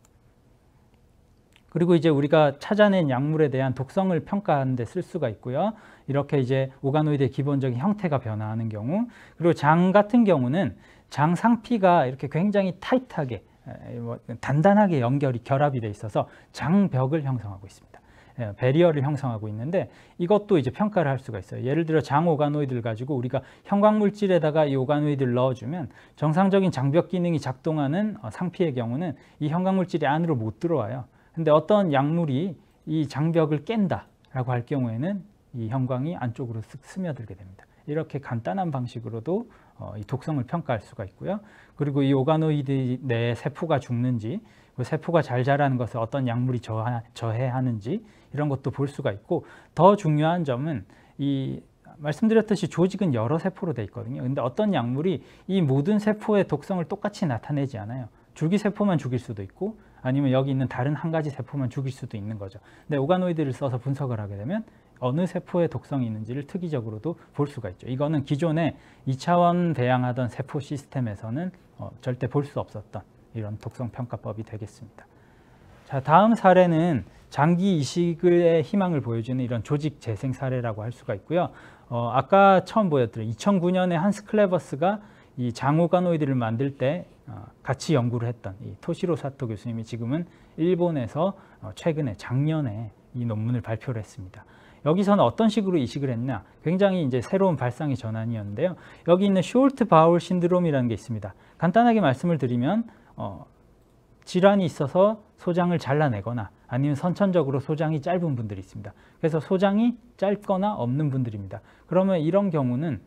그리고 이제 우리가 찾아낸 약물에 대한 독성을 평가하는 데 쓸 수가 있고요. 이렇게 이제 오가노이드의 기본적인 형태가 변화하는 경우 그리고 장 같은 경우는 장 상피가 이렇게 굉장히 타이트하게 단단하게 결합이 돼 있어서 장벽을 형성하고 있습니다. 배리어를 형성하고 있는데 이것도 이제 평가를 할 수가 있어요. 예를 들어 장 오가노이드를 가지고 우리가 형광물질에다가 이 오가노이드를 넣어주면 정상적인 장벽 기능이 작동하는 상피의 경우는 이 형광물질이 안으로 못 들어와요. 근데 어떤 약물이 이 장벽을 깬다라고 할 경우에는 이 형광이 안쪽으로 쓱 스며들게 됩니다. 이렇게 간단한 방식으로도 이 독성을 평가할 수가 있고요. 그리고 이 오가노이드 내 세포가 죽는지 그 세포가 잘 자라는 것을 어떤 약물이 저해하는지 이런 것도 볼 수가 있고 더 중요한 점은 이 말씀드렸듯이 조직은 여러 세포로 되어 있거든요. 근데 어떤 약물이 이 모든 세포의 독성을 똑같이 나타내지 않아요. 줄기세포만 죽일 수도 있고 아니면 여기 있는 다른 한 가지 세포만 죽일 수도 있는 거죠. 근데 오가노이드를 써서 분석을 하게 되면 어느 세포에 독성이 있는지를 특이적으로도 볼 수가 있죠. 이거는 기존에 2차원 배양하던 세포 시스템에서는 절대 볼 수 없었던 이런 독성 평가법이 되겠습니다. 자, 다음 사례는 장기 이식의 희망을 보여주는 이런 조직 재생 사례라고 할 수가 있고요. 아까 처음 보였던 2009년에 한스 클레버스가 이 장오가노이드를 만들 때 같이 연구를 했던 이 토시로 사토 교수님이 지금은 일본에서 최근에 작년에 이 논문을 발표를 했습니다. 여기서는 어떤 식으로 이식을 했냐? 굉장히 이제 새로운 발상의 전환이었는데요. 여기 있는 숄트 바울 신드롬이라는 게 있습니다. 간단하게 말씀을 드리면 질환이 있어서 소장을 잘라내거나 아니면 선천적으로 소장이 짧은 분들이 있습니다. 그래서 소장이 짧거나 없는 분들입니다. 그러면 이런 경우는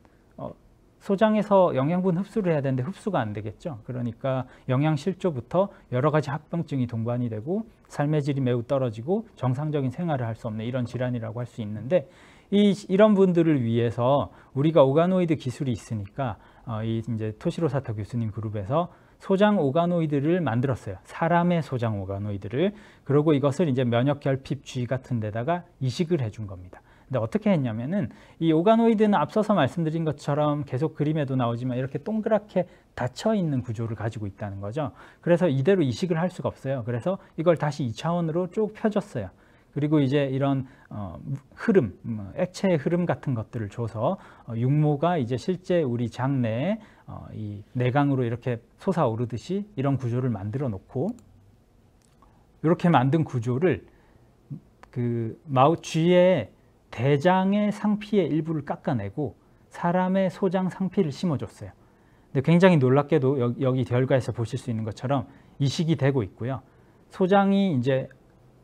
소장에서 영양분 흡수를 해야 되는데 흡수가 안 되겠죠. 그러니까 영양실조부터 여러 가지 합병증이 동반이 되고 삶의 질이 매우 떨어지고 정상적인 생활을 할 수 없는 이런 질환이라고 할 수 있는데 이런 분들을 위해서 우리가 오가노이드 기술이 있으니까 이제 토시로 사토 교수님 그룹에서 소장 오가노이드를 만들었어요. 사람의 소장 오가노이드를. 그리고 이것을 이제 면역 결핍 쥐 같은 데다가 이식을 해준 겁니다. 근데 어떻게 했냐면은 이 오가노이드는 앞서서 말씀드린 것처럼 계속 그림에도 나오지만 이렇게 동그랗게 닫혀 있는 구조를 가지고 있다는 거죠. 그래서 이대로 이식을 할 수가 없어요. 그래서 이걸 다시 2차원으로 쭉 펴줬어요. 그리고 이제 이런 흐름, 액체의 흐름 같은 것들을 줘서 육모가 이제 실제 우리 장 내에 이 내강으로 이렇게 솟아오르듯이 이런 구조를 만들어 놓고 이렇게 만든 구조를 그 쥐의 대장의 상피의 일부를 깎아내고 사람의 소장 상피를 심어줬어요. 근데 굉장히 놀랍게도 여기 결과에서 보실 수 있는 것처럼 이식이 되고 있고요. 소장이 이제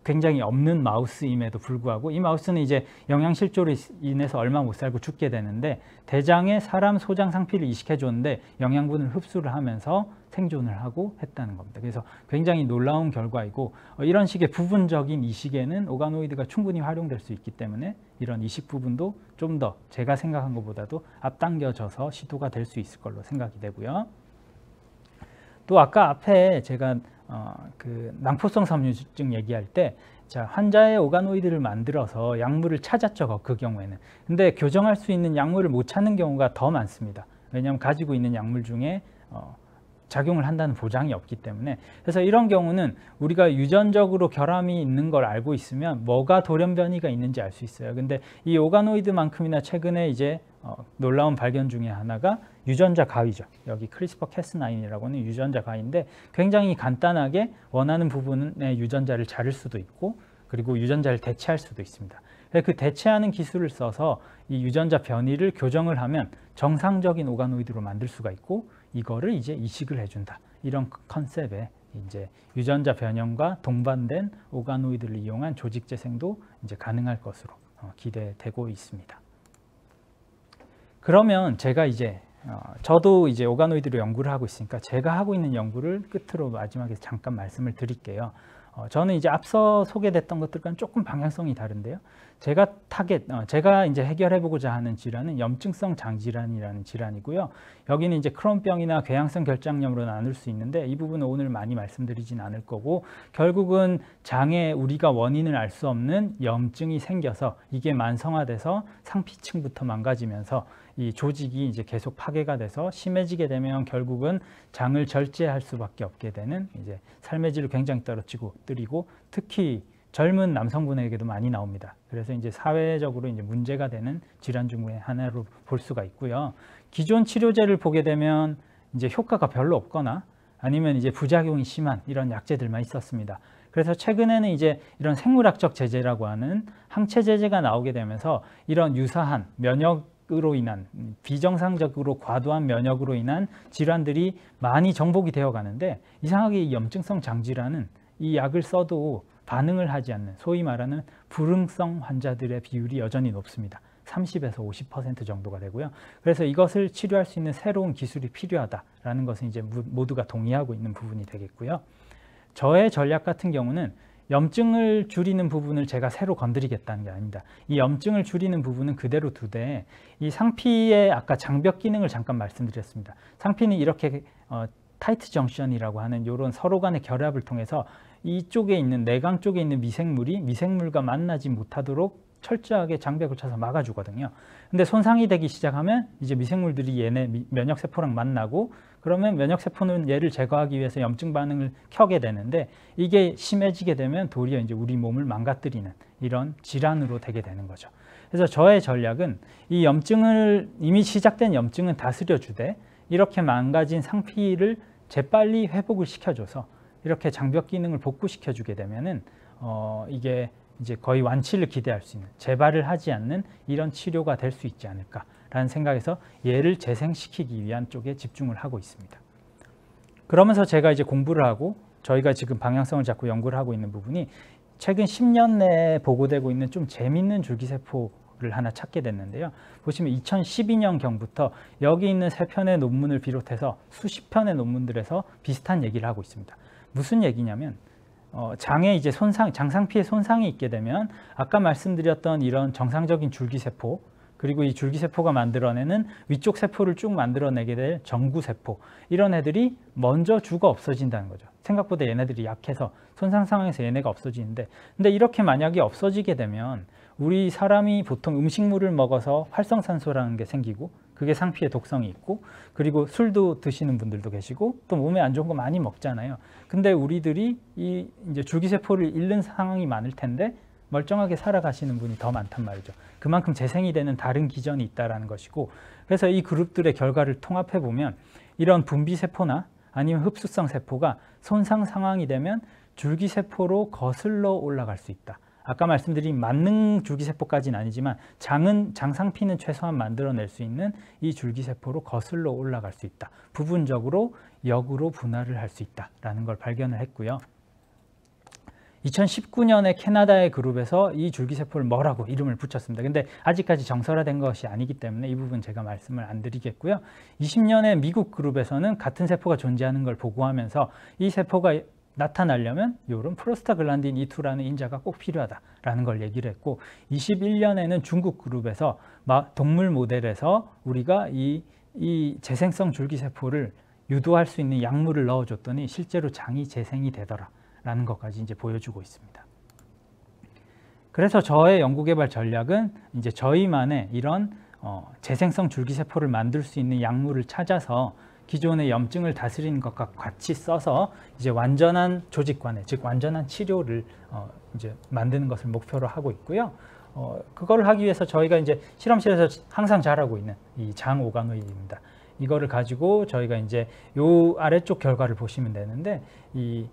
굉장히 없는 마우스임에도 불구하고 이 마우스는 이제 영양실조로 인해서 얼마 못 살고 죽게 되는데 대장에 사람 소장 상피를 이식해 줬는데 영양분을 흡수를 하면서 생존을 하고 했다는 겁니다. 그래서 굉장히 놀라운 결과이고 이런 식의 부분적인 이식에는 오가노이드가 충분히 활용될 수 있기 때문에 이런 이식 부분도 좀 더 제가 생각한 것보다도 앞당겨져서 시도가 될 수 있을 걸로 생각이 되고요. 또 아까 앞에 제가 그 낭포성 섬유증 얘기할 때 환자의 오가노이드를 만들어서 약물을 찾았죠. 그 경우에는. 근데 교정할 수 있는 약물을 못 찾는 경우가 더 많습니다. 왜냐하면 가지고 있는 약물 중에 작용을 한다는 보장이 없기 때문에. 그래서 이런 경우는 우리가 유전적으로 결함이 있는 걸 알고 있으면 뭐가 돌연변이가 있는지 알 수 있어요. 근데 이 오가노이드만큼이나 최근에 이제 놀라운 발견 중에 하나가 유전자 가위죠. 여기 크리스퍼 캐스9이라고 하는 유전자 가위인데 굉장히 간단하게 원하는 부분의 유전자를 자를 수도 있고 그리고 유전자를 대체할 수도 있습니다. 그 대체하는 기술을 써서 이 유전자 변이를 교정을 하면 정상적인 오가노이드로 만들 수가 있고 이거를 이제 이식을 해준다. 이런 컨셉의 이제 유전자 변형과 동반된 오가노이드를 이용한 조직 재생도 이제 가능할 것으로 기대되고 있습니다. 그러면 제가 이제 저도 이제 오가노이드로 연구를 하고 있으니까 제가 하고 있는 연구를 끝으로 마지막에 잠깐 말씀을 드릴게요. 저는 이제 앞서 소개됐던 것들과는 조금 방향성이 다른데요. 제가 이제 해결해보고자 하는 질환은 염증성 장질환이라는 질환이고요. 여기는 이제 크론병이나 궤양성 결장염으로 나눌 수 있는데 이 부분은 오늘 많이 말씀드리진 않을 거고 결국은 장에 우리가 원인을 알 수 없는 염증이 생겨서 이게 만성화돼서 상피층부터 망가지면서 이 조직이 이제 계속 파괴가 돼서 심해지게 되면 결국은 장을 절제할 수밖에 없게 되는 이제 삶의 질을 굉장히 떨어뜨리고 특히 젊은 남성분에게도 많이 나옵니다. 그래서 이제 사회적으로 이제 문제가 되는 질환 중에 하나로 볼 수가 있고요. 기존 치료제를 보게 되면 이제 효과가 별로 없거나 아니면 이제 부작용이 심한 이런 약제들만 있었습니다. 그래서 최근에는 이제 이런 생물학적 제재라고 하는 항체 제재가 나오게 되면서 이런 유사한 면역으로 인한 비정상적으로 과도한 면역으로 인한 질환들이 많이 정복이 되어 가는데 이상하게 이 염증성 장질환은 이 약을 써도 반응을 하지 않는 소위 말하는 불응성 환자들의 비율이 여전히 높습니다. 30에서 50% 정도가 되고요. 그래서 이것을 치료할 수 있는 새로운 기술이 필요하다라는 것은 이제 모두가 동의하고 있는 부분이 되겠고요. 저의 전략 같은 경우는 염증을 줄이는 부분을 제가 새로 건드리겠다는 게 아닙니다. 이 염증을 줄이는 부분은 그대로 두되 이 상피의 아까 장벽 기능을 잠깐 말씀드렸습니다. 상피는 이렇게 타이트 정션이라고 하는 이런 서로 간의 결합을 통해서 이쪽에 있는 내강 쪽에 있는 미생물이 미생물과 만나지 못하도록 철저하게 장벽을 쳐서 막아주거든요. 근데 손상이 되기 시작하면 이제 미생물들이 얘네 면역세포랑 만나고 그러면 면역세포는 얘를 제거하기 위해서 염증 반응을 켜게 되는데 이게 심해지게 되면 도리어 이제 우리 몸을 망가뜨리는 이런 질환으로 되게 되는 거죠. 그래서 저의 전략은 이 염증을 이미 시작된 염증은 다스려 주되 이렇게 망가진 상피를 재빨리 회복을 시켜줘서 이렇게 장벽 기능을 복구시켜 주게 되면은 이게 이제 거의 완치를 기대할 수 있는, 재발을 하지 않는 이런 치료가 될 수 있지 않을까라는 생각에서 얘를 재생시키기 위한 쪽에 집중을 하고 있습니다. 그러면서 제가 이제 공부를 하고 저희가 지금 방향성을 잡고 연구를 하고 있는 부분이 최근 10년 내에 보고되고 있는 좀 재밌는 줄기세포를 하나 찾게 됐는데요. 보시면 2012년경부터 여기 있는 3편의 논문을 비롯해서 수십 편의 논문들에서 비슷한 얘기를 하고 있습니다. 무슨 얘기냐면 장에 이제 손상, 장상피에 손상이 있게 되면 아까 말씀드렸던 이런 정상적인 줄기세포, 그리고 이 줄기세포가 만들어내는 위쪽 세포를 쭉 만들어내게 될 정구세포, 이런 애들이 먼저 죽어 없어진다는 거죠. 생각보다 얘네들이 약해서 손상 상황에서 얘네가 없어지는데, 근데 이렇게 만약에 없어지게 되면 우리 사람이 보통 음식물을 먹어서 활성산소라는 게 생기고, 그게 상피에 독성이 있고, 그리고 술도 드시는 분들도 계시고, 또 몸에 안 좋은 거 많이 먹잖아요. 근데 우리들이 이 이제 줄기세포를 잃는 상황이 많을 텐데 멀쩡하게 살아가시는 분이 더 많단 말이죠. 그만큼 재생이 되는 다른 기전이 있다는 것이고, 그래서 이 그룹들의 결과를 통합해 보면 이런 분비세포나 아니면 흡수성 세포가 손상 상황이 되면 줄기세포로 거슬러 올라갈 수 있다. 아까 말씀드린 만능 줄기세포까지는 아니지만 장상피는 최소한 만들어낼 수 있는 이 줄기세포로 거슬러 올라갈 수 있다. 부분적으로 역으로 분할을 할 수 있다라는 걸 발견을 했고요. 2019년에 캐나다의 그룹에서 이 줄기세포를 뭐라고 이름을 붙였습니다. 근데 아직까지 정설화된 것이 아니기 때문에 이 부분 제가 말씀을 안 드리겠고요. 20년에 미국 그룹에서는 같은 세포가 존재하는 걸 보고하면서 이 세포가 나타나려면 이런 프로스타글란딘 E2라는 인자가 꼭 필요하다라는 걸 얘기를 했고, 21년에는 중국 그룹에서 동물 모델에서 우리가 이 재생성 줄기세포를 유도할 수 있는 약물을 넣어줬더니 실제로 장이 재생이 되더라라는 것까지 이제 보여주고 있습니다. 그래서 저의 연구개발 전략은 이제 저희만의 이런 재생성 줄기세포를 만들 수 있는 약물을 찾아서 기존의 염증을 다스리는 것과 같이 써서 이제 완전한 조직관해, 즉 완전한 치료를 이제 만드는 것을 목표로 하고 있고요. 그걸 하기 위해서 저희가 이제 실험실에서 항상 잘하고 있는 이 장 오가노이드입니다. 이거를 가지고 저희가 이제 요 아래쪽 결과를 보시면 되는데, 이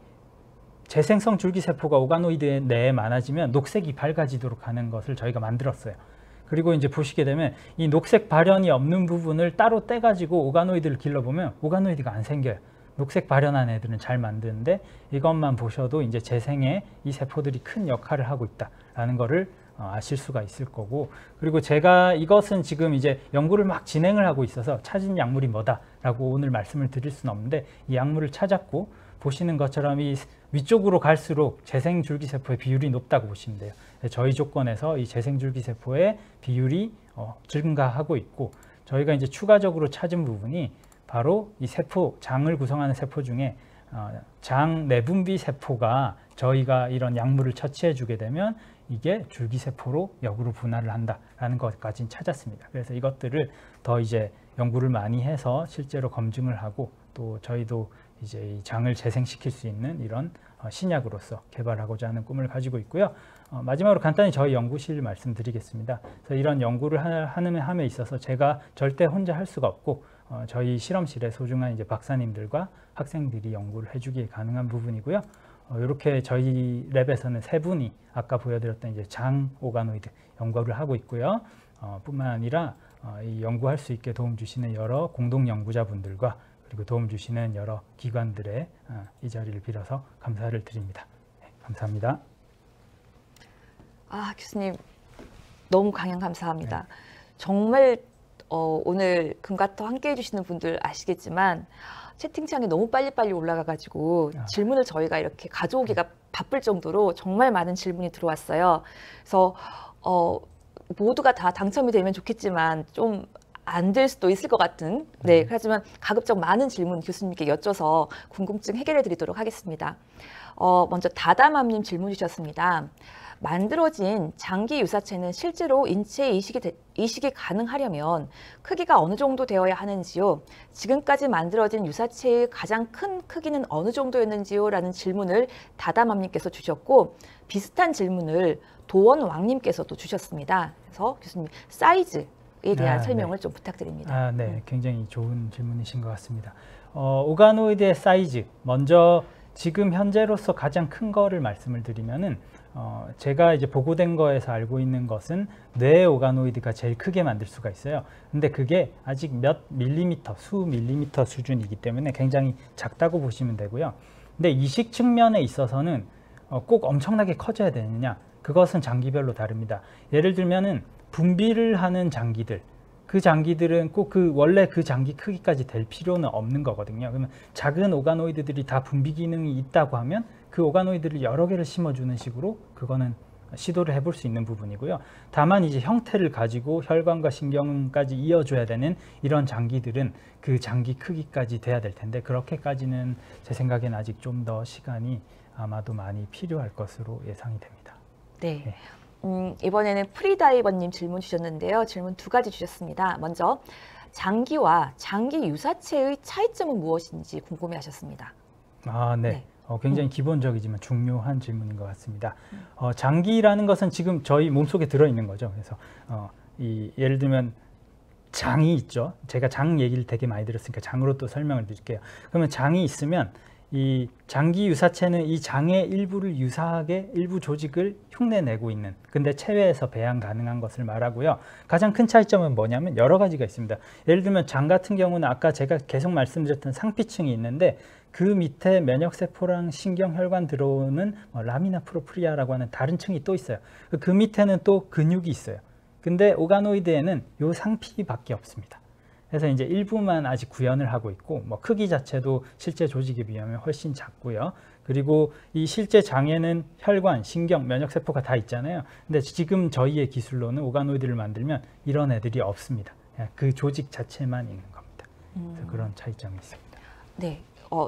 재생성 줄기세포가 오가노이드 내에 많아지면 녹색이 밝아지도록 하는 것을 저희가 만들었어요. 그리고 이제 보시게 되면 이 녹색 발현이 없는 부분을 따로 떼가지고 오가노이드를 길러보면 오가노이드가 안 생겨요. 녹색 발현한 애들은 잘 만드는데 이것만 보셔도 이제 재생에 이 세포들이 큰 역할을 하고 있다라는 거를 아실 수가 있을 거고, 그리고 제가 이것은 지금 이제 연구를 막 진행을 하고 있어서 찾은 약물이 뭐다라고 오늘 말씀을 드릴 수는 없는데, 이 약물을 찾았고 보시는 것처럼 이 위쪽으로 갈수록 재생줄기세포의 비율이 높다고 보시면 돼요. 저희 조건에서 이 재생줄기세포의 비율이 증가하고 있고, 저희가 이제 추가적으로 찾은 부분이 바로 이 세포, 장을 구성하는 세포 중에 장 내분비 세포가 저희가 이런 약물을 처치해 주게 되면 이게 줄기세포로 역으로 분할을 한다라는 것까지 찾았습니다. 그래서 이것들을 더 이제 연구를 많이 해서 실제로 검증을 하고, 또 저희도 이제 이 장을 재생시킬 수 있는 이런 신약으로서 개발하고자 하는 꿈을 가지고 있고요. 마지막으로 간단히 저희 연구실 말씀드리겠습니다. 그래서 이런 연구를 함에 있어서 제가 절대 혼자 할 수가 없고, 저희 실험실의 소중한 이제 박사님들과 학생들이 연구를 해주기에 가능한 부분이고요. 이렇게 저희 랩에서는 3분이 아까 보여드렸던 이제 장 오가노이드 연구를 하고 있고요. 뿐만 아니라 이 연구할 수 있게 도움 주시는 여러 공동 연구자분들과 그리고 도움 주시는 여러 기관들의 이 자리를 빌어서 감사를 드립니다. 네, 감사합니다. 교수님 너무 강연 감사합니다. 네. 정말 오늘 금가터 함께 해주시는 분들 아시겠지만 채팅창이 너무 빨리빨리 올라가가지고 질문을 저희가 이렇게 가져오기가 바쁠 정도로 정말 많은 질문이 들어왔어요. 그래서 모두가 다 당첨이 되면 좋겠지만 좀 안 될 수도 있을 것 같은, 네, 하지만 가급적 많은 질문 교수님께 여쭤서 궁금증 해결해 드리도록 하겠습니다. 먼저 다다맘님 질문 주셨습니다. 만들어진 장기 유사체는 실제로 인체에 이식이 가능하려면 크기가 어느 정도 되어야 하는지요? 지금까지 만들어진 유사체의 가장 큰 크기는 어느 정도였는지요? 라는 질문을 다다맘님께서 주셨고, 비슷한 질문을 도원왕님께서도 주셨습니다. 그래서 교수님 사이즈에 대한 설명을 좀 부탁드립니다. 네, 굉장히 좋은 질문이신 것 같습니다. 오가노이드의 사이즈, 먼저 지금 현재로서 가장 큰 거를 말씀을 드리면은 제가 이제 보고된 거에서 알고 있는 것은 뇌 오가노이드가 제일 크게 만들 수가 있어요. 근데 그게 아직 몇 밀리미터, 수 밀리미터 수준이기 때문에 굉장히 작다고 보시면 되고요. 근데 이식 측면에 있어서는 꼭 엄청나게 커져야 되느냐? 그것은 장기별로 다릅니다. 예를 들면은 분비를 하는 장기들, 그 장기들은 꼭 원래 그 장기 크기까지 될 필요는 없는 거거든요. 그러면 작은 오가노이드들이 다 분비 기능이 있다고 하면 그 오가노이드를 여러 개를 심어주는 식으로 그거는 시도를 해볼 수 있는 부분이고요. 다만 이제 형태를 가지고 혈관과 신경까지 이어줘야 되는 이런 장기들은 그 장기 크기까지 돼야 될 텐데 그렇게까지는 제 생각엔 아직 좀 더 시간이 아마도 많이 필요할 것으로 예상이 됩니다. 네. 네. 이번에는 프리다이버님 질문 주셨는데요. 질문 두 가지 주셨습니다. 먼저 장기와 장기 유사체의 차이점은 무엇인지 궁금해하셨습니다. 아, 네. 네. 굉장히 기본적이지만 중요한 질문인 것 같습니다. 장기라는 것은 지금 저희 몸속에 들어있는 거죠. 그래서 예를 들면 장이 있죠. 제가 장 얘기를 되게 많이 들었으니까 장으로 또 설명을 드릴게요. 그러면 장이 있으면 이 장기 유사체는 이 장의 일부를 유사하게 일부 조직을 흉내내고 있는, 근데 체외에서 배양 가능한 것을 말하고요. 가장 큰 차이점은 뭐냐면 여러 가지가 있습니다. 예를 들면 장 같은 경우는 아까 제가 계속 말씀드렸던 상피층이 있는데 그 밑에 면역세포랑 신경혈관 들어오는 라미나 프로프리아라고 하는 다른 층이 또 있어요. 그 밑에는 또 근육이 있어요. 근데 오가노이드에는 요 상피밖에 없습니다. 그래서 이제 일부만 아직 구현을 하고 있고 크기 자체도 실제 조직에 비하면 훨씬 작고요. 그리고 이 실제 장에는 혈관, 신경, 면역세포가 다 있잖아요. 근데 지금 저희의 기술로는 오가노이드를 만들면 이런 애들이 없습니다. 그냥 그 조직 자체만 있는 겁니다. 그래서 그런 차이점이 있습니다. 네.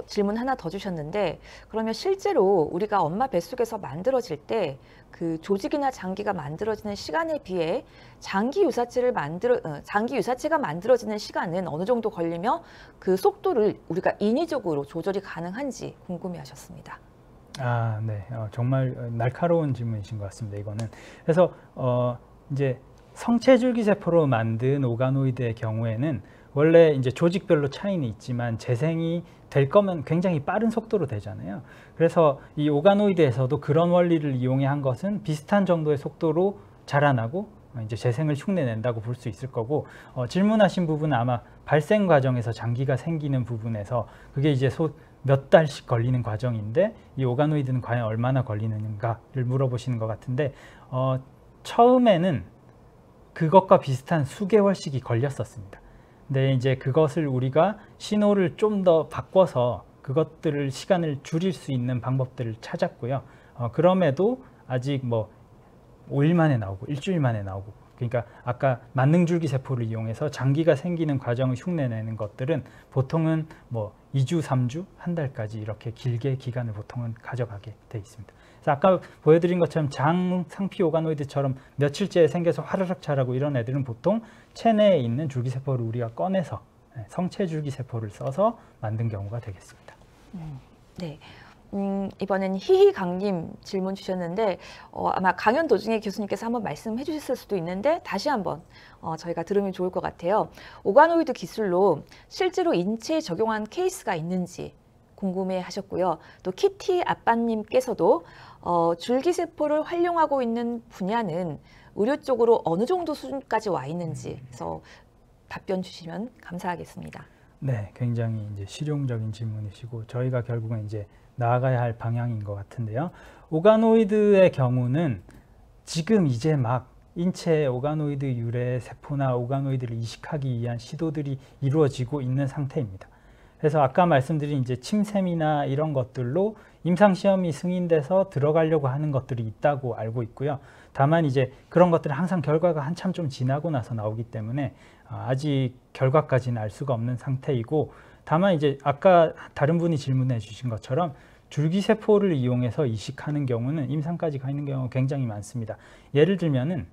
질문 하나 더 주셨는데 그러면 실제로 우리가 엄마 뱃속에서 만들어질 때 그 조직이나 장기가 만들어지는 시간에 비해 장기 유사체가 만들어지는 시간은 어느 정도 걸리며 그 속도를 우리가 인위적으로 조절이 가능한지 궁금해하셨습니다. 아, 네. 정말 날카로운 질문이신 것 같습니다. 이거는. 그래서 이제 성체줄기세포로 만든 오가노이드의 경우에는 원래 이제 조직별로 차이는 있지만 재생이 될 거면 굉장히 빠른 속도로 되잖아요. 그래서 이 오가노이드에서도 그런 원리를 이용해 한 것은 비슷한 정도의 속도로 자라나고 이제 재생을 흉내낸다고 볼 수 있을 거고, 질문하신 부분은 아마 발생 과정에서 장기가 생기는 부분에서 그게 이제 몇 달씩 걸리는 과정인데 이 오가노이드는 과연 얼마나 걸리는가를 물어보시는 것 같은데, 처음에는 그것과 비슷한 수개월씩이 걸렸었습니다. 근데 이제 그것을 우리가 신호를 좀 더 바꿔서 그것들을 시간을 줄일 수 있는 방법들을 찾았고요. 그럼에도 아직 5일 만에 나오고 일주일 만에 나오고, 그러니까 아까 만능줄기세포를 이용해서 장기가 생기는 과정을 흉내내는 것들은 보통은 2주, 3주, 한 달까지 이렇게 길게 기간을 보통은 가져가게 돼 있습니다. 그래서 아까 보여드린 것처럼 장 상피 오가노이드처럼 며칠째 생겨서 화르륵 자라고 이런 애들은 보통 체내에 있는 줄기세포를 우리가 꺼내서 성체줄기세포를 써서 만든 경우가 되겠습니다. 네. 이번엔 희희강님 질문 주셨는데 아마 강연 도중에 교수님께서 한번 말씀해 주셨을 수도 있는데 다시 한번 저희가 들으면 좋을 것 같아요. 오가노이드 기술로 실제로 인체에 적용한 케이스가 있는지 궁금해 하셨고요. 또 키티 아빠님께서도 줄기세포를 활용하고 있는 분야는 의료 쪽으로 어느 정도 수준까지 와 있는지 그래서 답변 주시면 감사하겠습니다. 네, 굉장히 이제 실용적인 질문이시고 저희가 결국은 이제 나아가야 할 방향인 것 같은데요. 오가노이드의 경우는 지금 이제 막 인체의 오가노이드 유래 세포나 오가노이드를 이식하기 위한 시도들이 이루어지고 있는 상태입니다. 그래서 아까 말씀드린 이제 침샘이나 이런 것들로 임상시험이 승인돼서 들어가려고 하는 것들이 있다고 알고 있고요. 다만 이제 그런 것들은 항상 결과가 한참 좀 지나고 나서 나오기 때문에 아직 결과까지는 알 수가 없는 상태이고, 다만 이제 아까 다른 분이 질문해 주신 것처럼 줄기세포를 이용해서 이식하는 경우는 임상까지 가 있는 경우가 굉장히 많습니다. 예를 들면은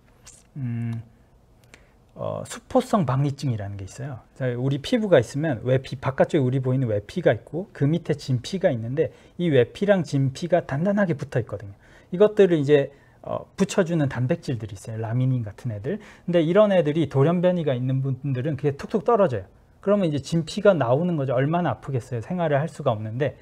수포성 박리증이라는 게 있어요. 우리 피부가 있으면 외피, 바깥쪽에 우리 보이는 외피가 있고 그 밑에 진피가 있는데 이 외피랑 진피가 단단하게 붙어 있거든요. 이것들을 이제 붙여주는 단백질들이 있어요. 라미닌 같은 애들. 근데 이런 애들이 돌연변이가 있는 분들은 그게 툭툭 떨어져요. 그러면 이제 진피가 나오는 거죠. 얼마나 아프겠어요. 생활을 할 수가 없는데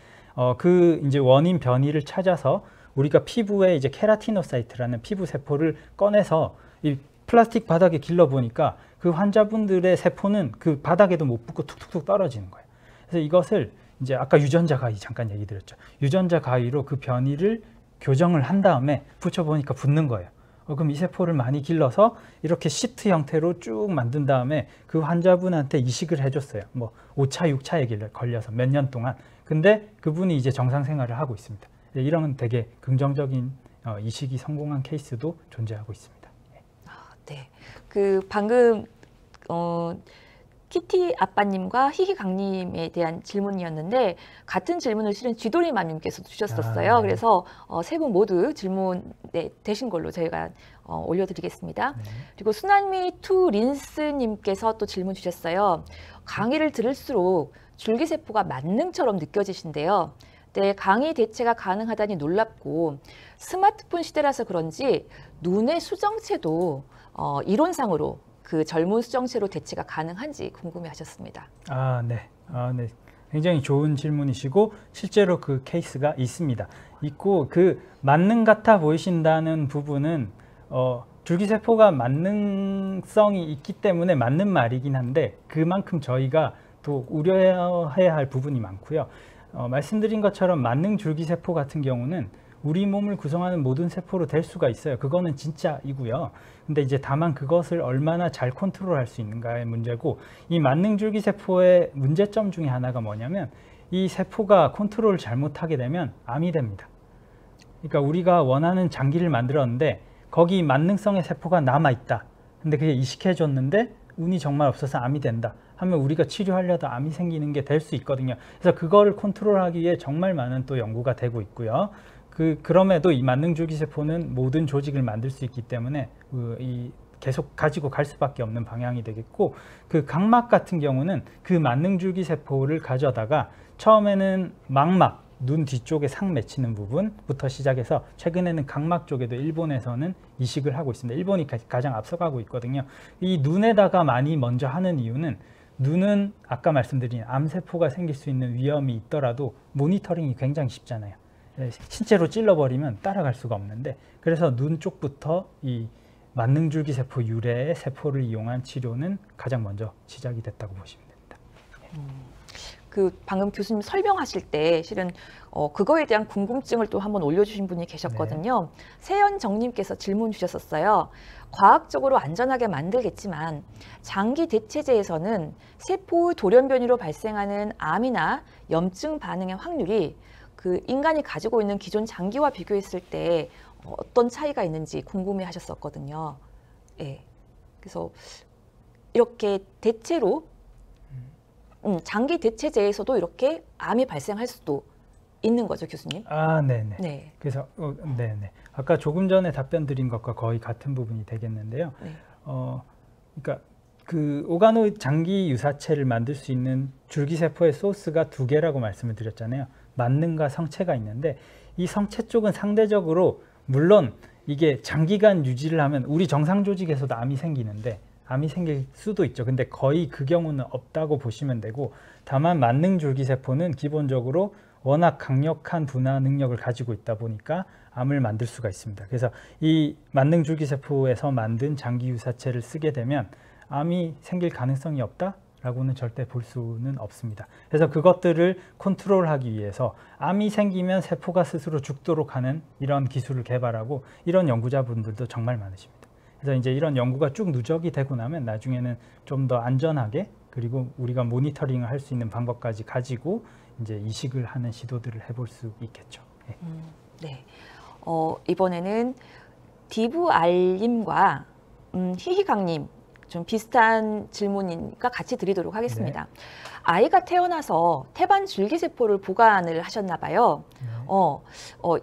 그 이제 원인 변이를 찾아서 우리가 피부에 이제 케라티노사이트라는 피부 세포를 꺼내서 이 플라스틱 바닥에 길러 보니까 그 환자분들의 세포는 그 바닥에도 못 붙고 툭툭툭 떨어지는 거예요. 그래서 이것을 이제 아까 유전자 가위 잠깐 얘기 드렸죠. 유전자 가위로 그 변이를 교정을 한 다음에 붙여보니까 붙는 거예요. 그럼 이 세포를 많이 길러서 이렇게 시트 형태로 쭉 만든 다음에 그 환자분한테 이식을 해줬어요. 뭐 5차, 6차에 걸려서 몇 년 동안. 근데 그분이 이제 정상 생활을 하고 있습니다. 이런 되게 긍정적인 이식이 성공한 케이스도 존재하고 있습니다. 네. 그 방금 키티 아빠님과 히히 강님에 대한 질문이었는데 같은 질문을 실은 쥐돌이 마님께서 주셨었어요. 네. 그래서 세 분 모두 질문 되신 걸로 저희가 올려드리겠습니다. 네. 그리고 수난미 투 린스님께서 또 질문 주셨어요. 강의를 들을수록 줄기세포가 만능처럼 느껴지신데요. 네, 강의 대체가 가능하다니 놀랍고 스마트폰 시대라서 그런지 눈의 수정체도 이론상으로 그 젊은 수정체로 대체가 가능한지 궁금해하셨습니다. 네. 네. 굉장히 좋은 질문이시고 실제로 그 케이스가 있습니다. 있고 그 만능 같아 보이신다는 부분은 줄기세포가 만능성이 있기 때문에 맞는 말이긴 한데 그만큼 저희가 또 우려해야 할 부분이 많고요. 말씀드린 것처럼 만능 줄기세포 같은 경우는 우리 몸을 구성하는 모든 세포로 될 수가 있어요. 그거는 진짜이고요. 근데 이제 다만 그것을 얼마나 잘 컨트롤할 수 있는가의 문제고, 이 만능 줄기세포의 문제점 중에 하나가 뭐냐면 이 세포가 컨트롤을 잘못하게 되면 암이 됩니다. 그러니까 우리가 원하는 장기를 만들었는데 거기 만능성의 세포가 남아있다. 근데 그게 이식해줬는데 운이 정말 없어서 암이 된다 하면 우리가 치료하려다 암이 생기는 게 될 수 있거든요. 그래서 그거를 컨트롤하기 위해 정말 많은 또 연구가 되고 있고요. 그럼에도 이 만능 줄기세포는 모든 조직을 만들 수 있기 때문에 계속 가지고 갈 수밖에 없는 방향이 되겠고, 그 각막 같은 경우는 그 만능 줄기세포를 가져다가 처음에는 망막, 눈 뒤쪽에 상 맺히는 부분부터 시작해서 최근에는 각막 쪽에도 일본에서는 이식을 하고 있습니다. 일본이 가장 앞서가고 있거든요. 이 눈에다가 많이 먼저 하는 이유는 눈은 아까 말씀드린 암세포가 생길 수 있는 위험이 있더라도 모니터링이 굉장히 쉽잖아요. 신체로 찔러버리면 따라갈 수가 없는데, 그래서 눈 쪽부터 이 만능줄기세포 유래의 세포를 이용한 치료는 가장 먼저 시작이 됐다고 보시면 됩니다. 그 방금 교수님 설명하실 때 실은 그거에 대한 궁금증을 또 한번 올려주신 분이 계셨거든요. 네. 세연정님께서 질문 주셨었어요. 과학적으로 안전하게 만들겠지만 장기 대체제에서는 세포의 돌연변이로 발생하는 암이나 염증 반응의 확률이 그 인간이 가지고 있는 기존 장기와 비교했을 때 어떤 차이가 있는지 궁금해 하셨었거든요. 예. 그래서 이렇게 대체로 장기 대체제에서도 이렇게 암이 발생할 수도 있는 거죠, 교수님? 네네. 네. 그래서 네네. 아까 조금 전에 답변 드린 것과 거의 같은 부분이 되겠는데요. 네. 그러니까 그 오가노이드 장기 유사체를 만들 수 있는 줄기세포의 소스가 두 개라고 말씀을 드렸잖아요. 만능과 성체가 있는데 이 성체 쪽은 상대적으로 물론 이게 장기간 유지를 하면 우리 정상 조직에서도 암이 생기는데 암이 생길 수도 있죠. 근데 거의 그 경우는 없다고 보시면 되고, 다만 만능 줄기세포는 기본적으로 워낙 강력한 분화 능력을 가지고 있다 보니까 암을 만들 수가 있습니다. 그래서 이 만능 줄기세포에서 만든 장기 유사체를 쓰게 되면 암이 생길 가능성이 없다라고는 절대 볼 수는 없습니다. 그래서 그것들을 컨트롤하기 위해서 암이 생기면 세포가 스스로 죽도록 하는 이런 기술을 개발하고 이런 연구자분들도 정말 많으십니다. 그래서 이제 이런 연구가 쭉 누적이 되고 나면 나중에는 좀 더 안전하게, 그리고 우리가 모니터링을 할 수 있는 방법까지 가지고 이제 이식을 하는 시도들을 해볼 수 있겠죠. 네. 네. 이번에는 디브알님과 히히강님 좀 비슷한 질문이니까 같이 드리도록 하겠습니다. 네. 아이가 태어나서 태반 줄기세포를 보관을 하셨나 봐요. 네.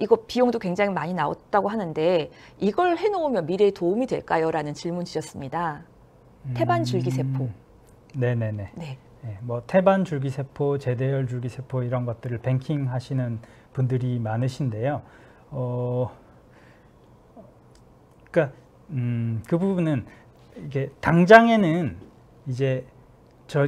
이거 비용도 굉장히 많이 나왔다고 하는데 이걸 해놓으면 미래에 도움이 될까요? 라는 질문 주셨습니다. 태반 줄기세포. 네네네. 네. 네, 뭐 태반 줄기세포, 제대열 줄기세포 이런 것들을 뱅킹 하시는 분들이 많으신데요. 그러니까 그 부분은 이게 당장에는 이제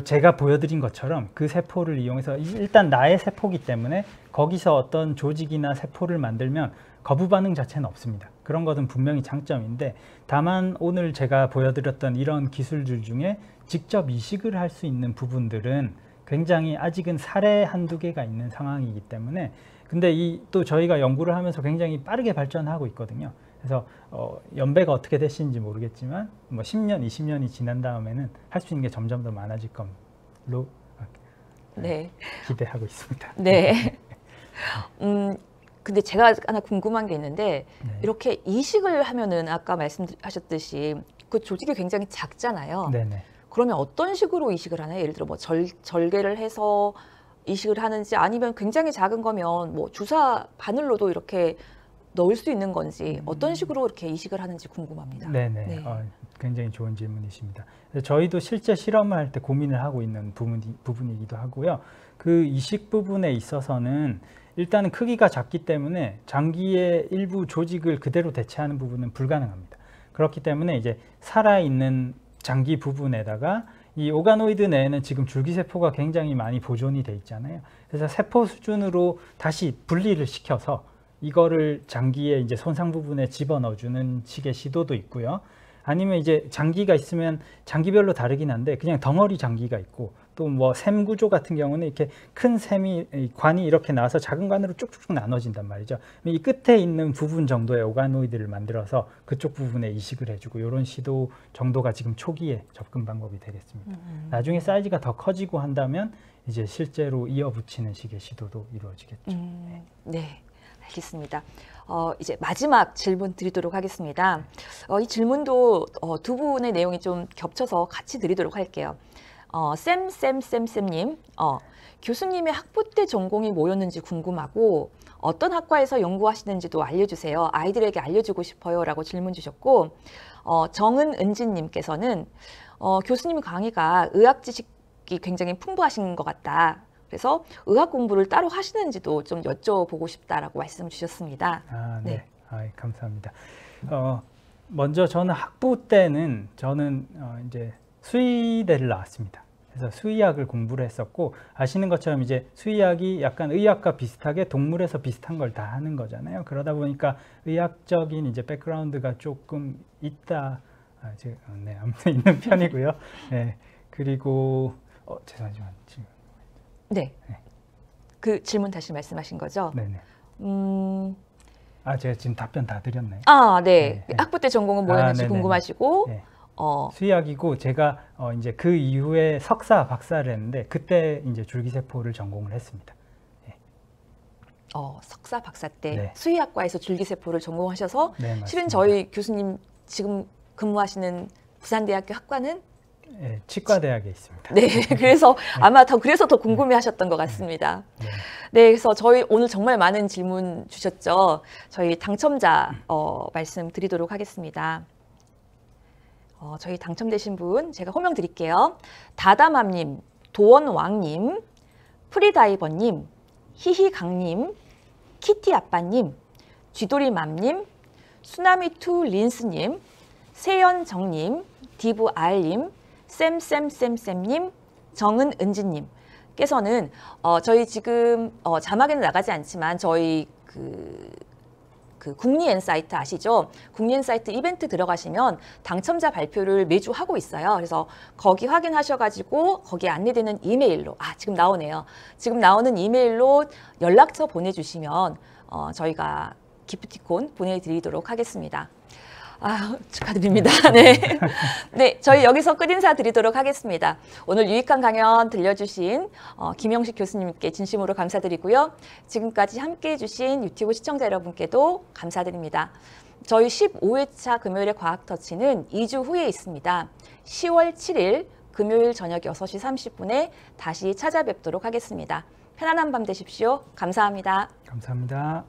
제가 보여드린 것처럼 그 세포를 이용해서 일단 나의 세포기 때문에 거기서 어떤 조직이나 세포를 만들면 거부 반응 자체는 없습니다. 그런 것은 분명히 장점인데, 다만 오늘 제가 보여드렸던 이런 기술들 중에 직접 이식을 할 수 있는 부분들은 굉장히 아직은 사례 한두 개가 있는 상황이기 때문에, 근데 또 저희가 연구를 하면서 굉장히 빠르게 발전하고 있거든요. 그래서 연배가 어떻게 되시는지 모르겠지만 뭐 10년, 20년이 지난 다음에는 할 수 있는 게 점점 더 많아질 걸로 네. 기대하고 있습니다. 네. 근데 제가 하나 궁금한 게 있는데, 네. 이렇게 이식을 하면은 아까 말씀하셨듯이 그 조직이 굉장히 작잖아요. 네네. 그러면 어떤 식으로 이식을 하나요? 예를 들어 뭐 절개를 해서 이식을 하는지, 아니면 굉장히 작은 거면 뭐 주사 바늘로도 이렇게 넣을 수 있는 건지, 어떤 식으로 이렇게 이식을 하는지 궁금합니다. 네네. 네. 굉장히 좋은 질문이십니다. 저희도 실제 실험을 할 때 고민을 하고 있는 부분이기도 하고요. 그 이식 부분에 있어서는 일단은 크기가 작기 때문에 장기의 일부 조직을 그대로 대체하는 부분은 불가능합니다. 그렇기 때문에 이제 살아있는 장기 부분에다가 이 오가노이드 내에는 지금 줄기세포가 굉장히 많이 보존이 돼 있잖아요. 그래서 세포 수준으로 다시 분리를 시켜서 이거를 장기의 이제 손상 부분에 집어넣어주는 식의 시도도 있고요. 아니면 이제 장기가 있으면 장기별로 다르긴 한데 그냥 덩어리 장기가 있고, 또 뭐 샘 구조 같은 경우는 이렇게 큰 관이 이렇게 나와서 작은 관으로 쭉쭉쭉 나눠진단 말이죠. 이 끝에 있는 부분 정도의 오가노이드를 만들어서 그쪽 부분에 이식을 해주고, 이런 시도 정도가 지금 초기에 접근 방법이 되겠습니다. 나중에 사이즈가 더 커지고 한다면 이제 실제로 이어붙이는 식의 시도도 이루어지겠죠. 네. 알겠습니다. 이제 마지막 질문 드리도록 하겠습니다. 이 질문도 두 분의 내용이 좀 겹쳐서 같이 드리도록 할게요. 쌤님, 교수님의 학부 때 전공이 뭐였는지 궁금하고 어떤 학과에서 연구하시는지도 알려주세요. 아이들에게 알려주고 싶어요. 라고 질문 주셨고, 정은은진님께서는 교수님 강의가 의학 지식이 굉장히 풍부하신 것 같다. 그래서 의학 공부를 따로 하시는지도 좀 여쭤보고 싶다라고 말씀 주셨습니다. 네. 감사합니다. 먼저 저는 학부 때는 저는 이제 수의대를 나왔습니다. 그래서 수의학을 공부를 했었고, 아시는 것처럼 이제 수의학이 약간 의학과 비슷하게 동물에서 비슷한 걸 다 하는 거잖아요. 그러다 보니까 의학적인 이제 백그라운드가 조금 있다, 네, 아무튼 있는 편이고요. 네, 그리고 죄송하지만 지금. 네. 그 질문 다시 말씀하신 거죠? 네네. 제가 지금 답변 다 드렸나요? 네. 학부 때 전공은 뭐였는지 궁금하시고, 네. 수의학이고, 제가 이제 그 이후에 석사, 박사를 했는데 그때 이제 줄기세포를 전공을 했습니다. 네. 석사, 박사 때 네. 수의학과에서 줄기세포를 전공하셔서, 네, 실은 저희 교수님 지금 근무하시는 부산대학교 학과는 네, 치과대학에 있습니다. 네, 그래서 아마 그래서 더 궁금해하셨던 것 같습니다. 네, 그래서 저희 오늘 정말 많은 질문 주셨죠. 저희 당첨자 말씀드리도록 하겠습니다. 저희 당첨되신 분 제가 호명 드릴게요. 다다맘님, 도원왕님, 프리다이버님, 히히강님, 키티아빠님, 쥐돌이맘님, 수나미투 린스님, 세연정님, 디브알님, 쌤님, 정은은지님께서는 저희 지금 자막에는 나가지 않지만 저희 그 국리엔사이트 아시죠? 국리엔사이트 이벤트 들어가시면 당첨자 발표를 매주 하고 있어요. 그래서 거기 확인하셔가지고 거기에 안내되는 이메일로, 지금 나오네요. 지금 나오는 이메일로 연락처 보내주시면 저희가 기프티콘 보내드리도록 하겠습니다. 축하드립니다. 네. 네, 저희 여기서 끝인사 드리도록 하겠습니다. 오늘 유익한 강연 들려주신 김영식 교수님께 진심으로 감사드리고요. 지금까지 함께해 주신 유튜브 시청자 여러분께도 감사드립니다. 저희 15회차 금요일의 과학터치는 2주 후에 있습니다. 10월 7일 금요일 저녁 6시 30분에 다시 찾아뵙도록 하겠습니다. 편안한 밤 되십시오. 감사합니다. 감사합니다.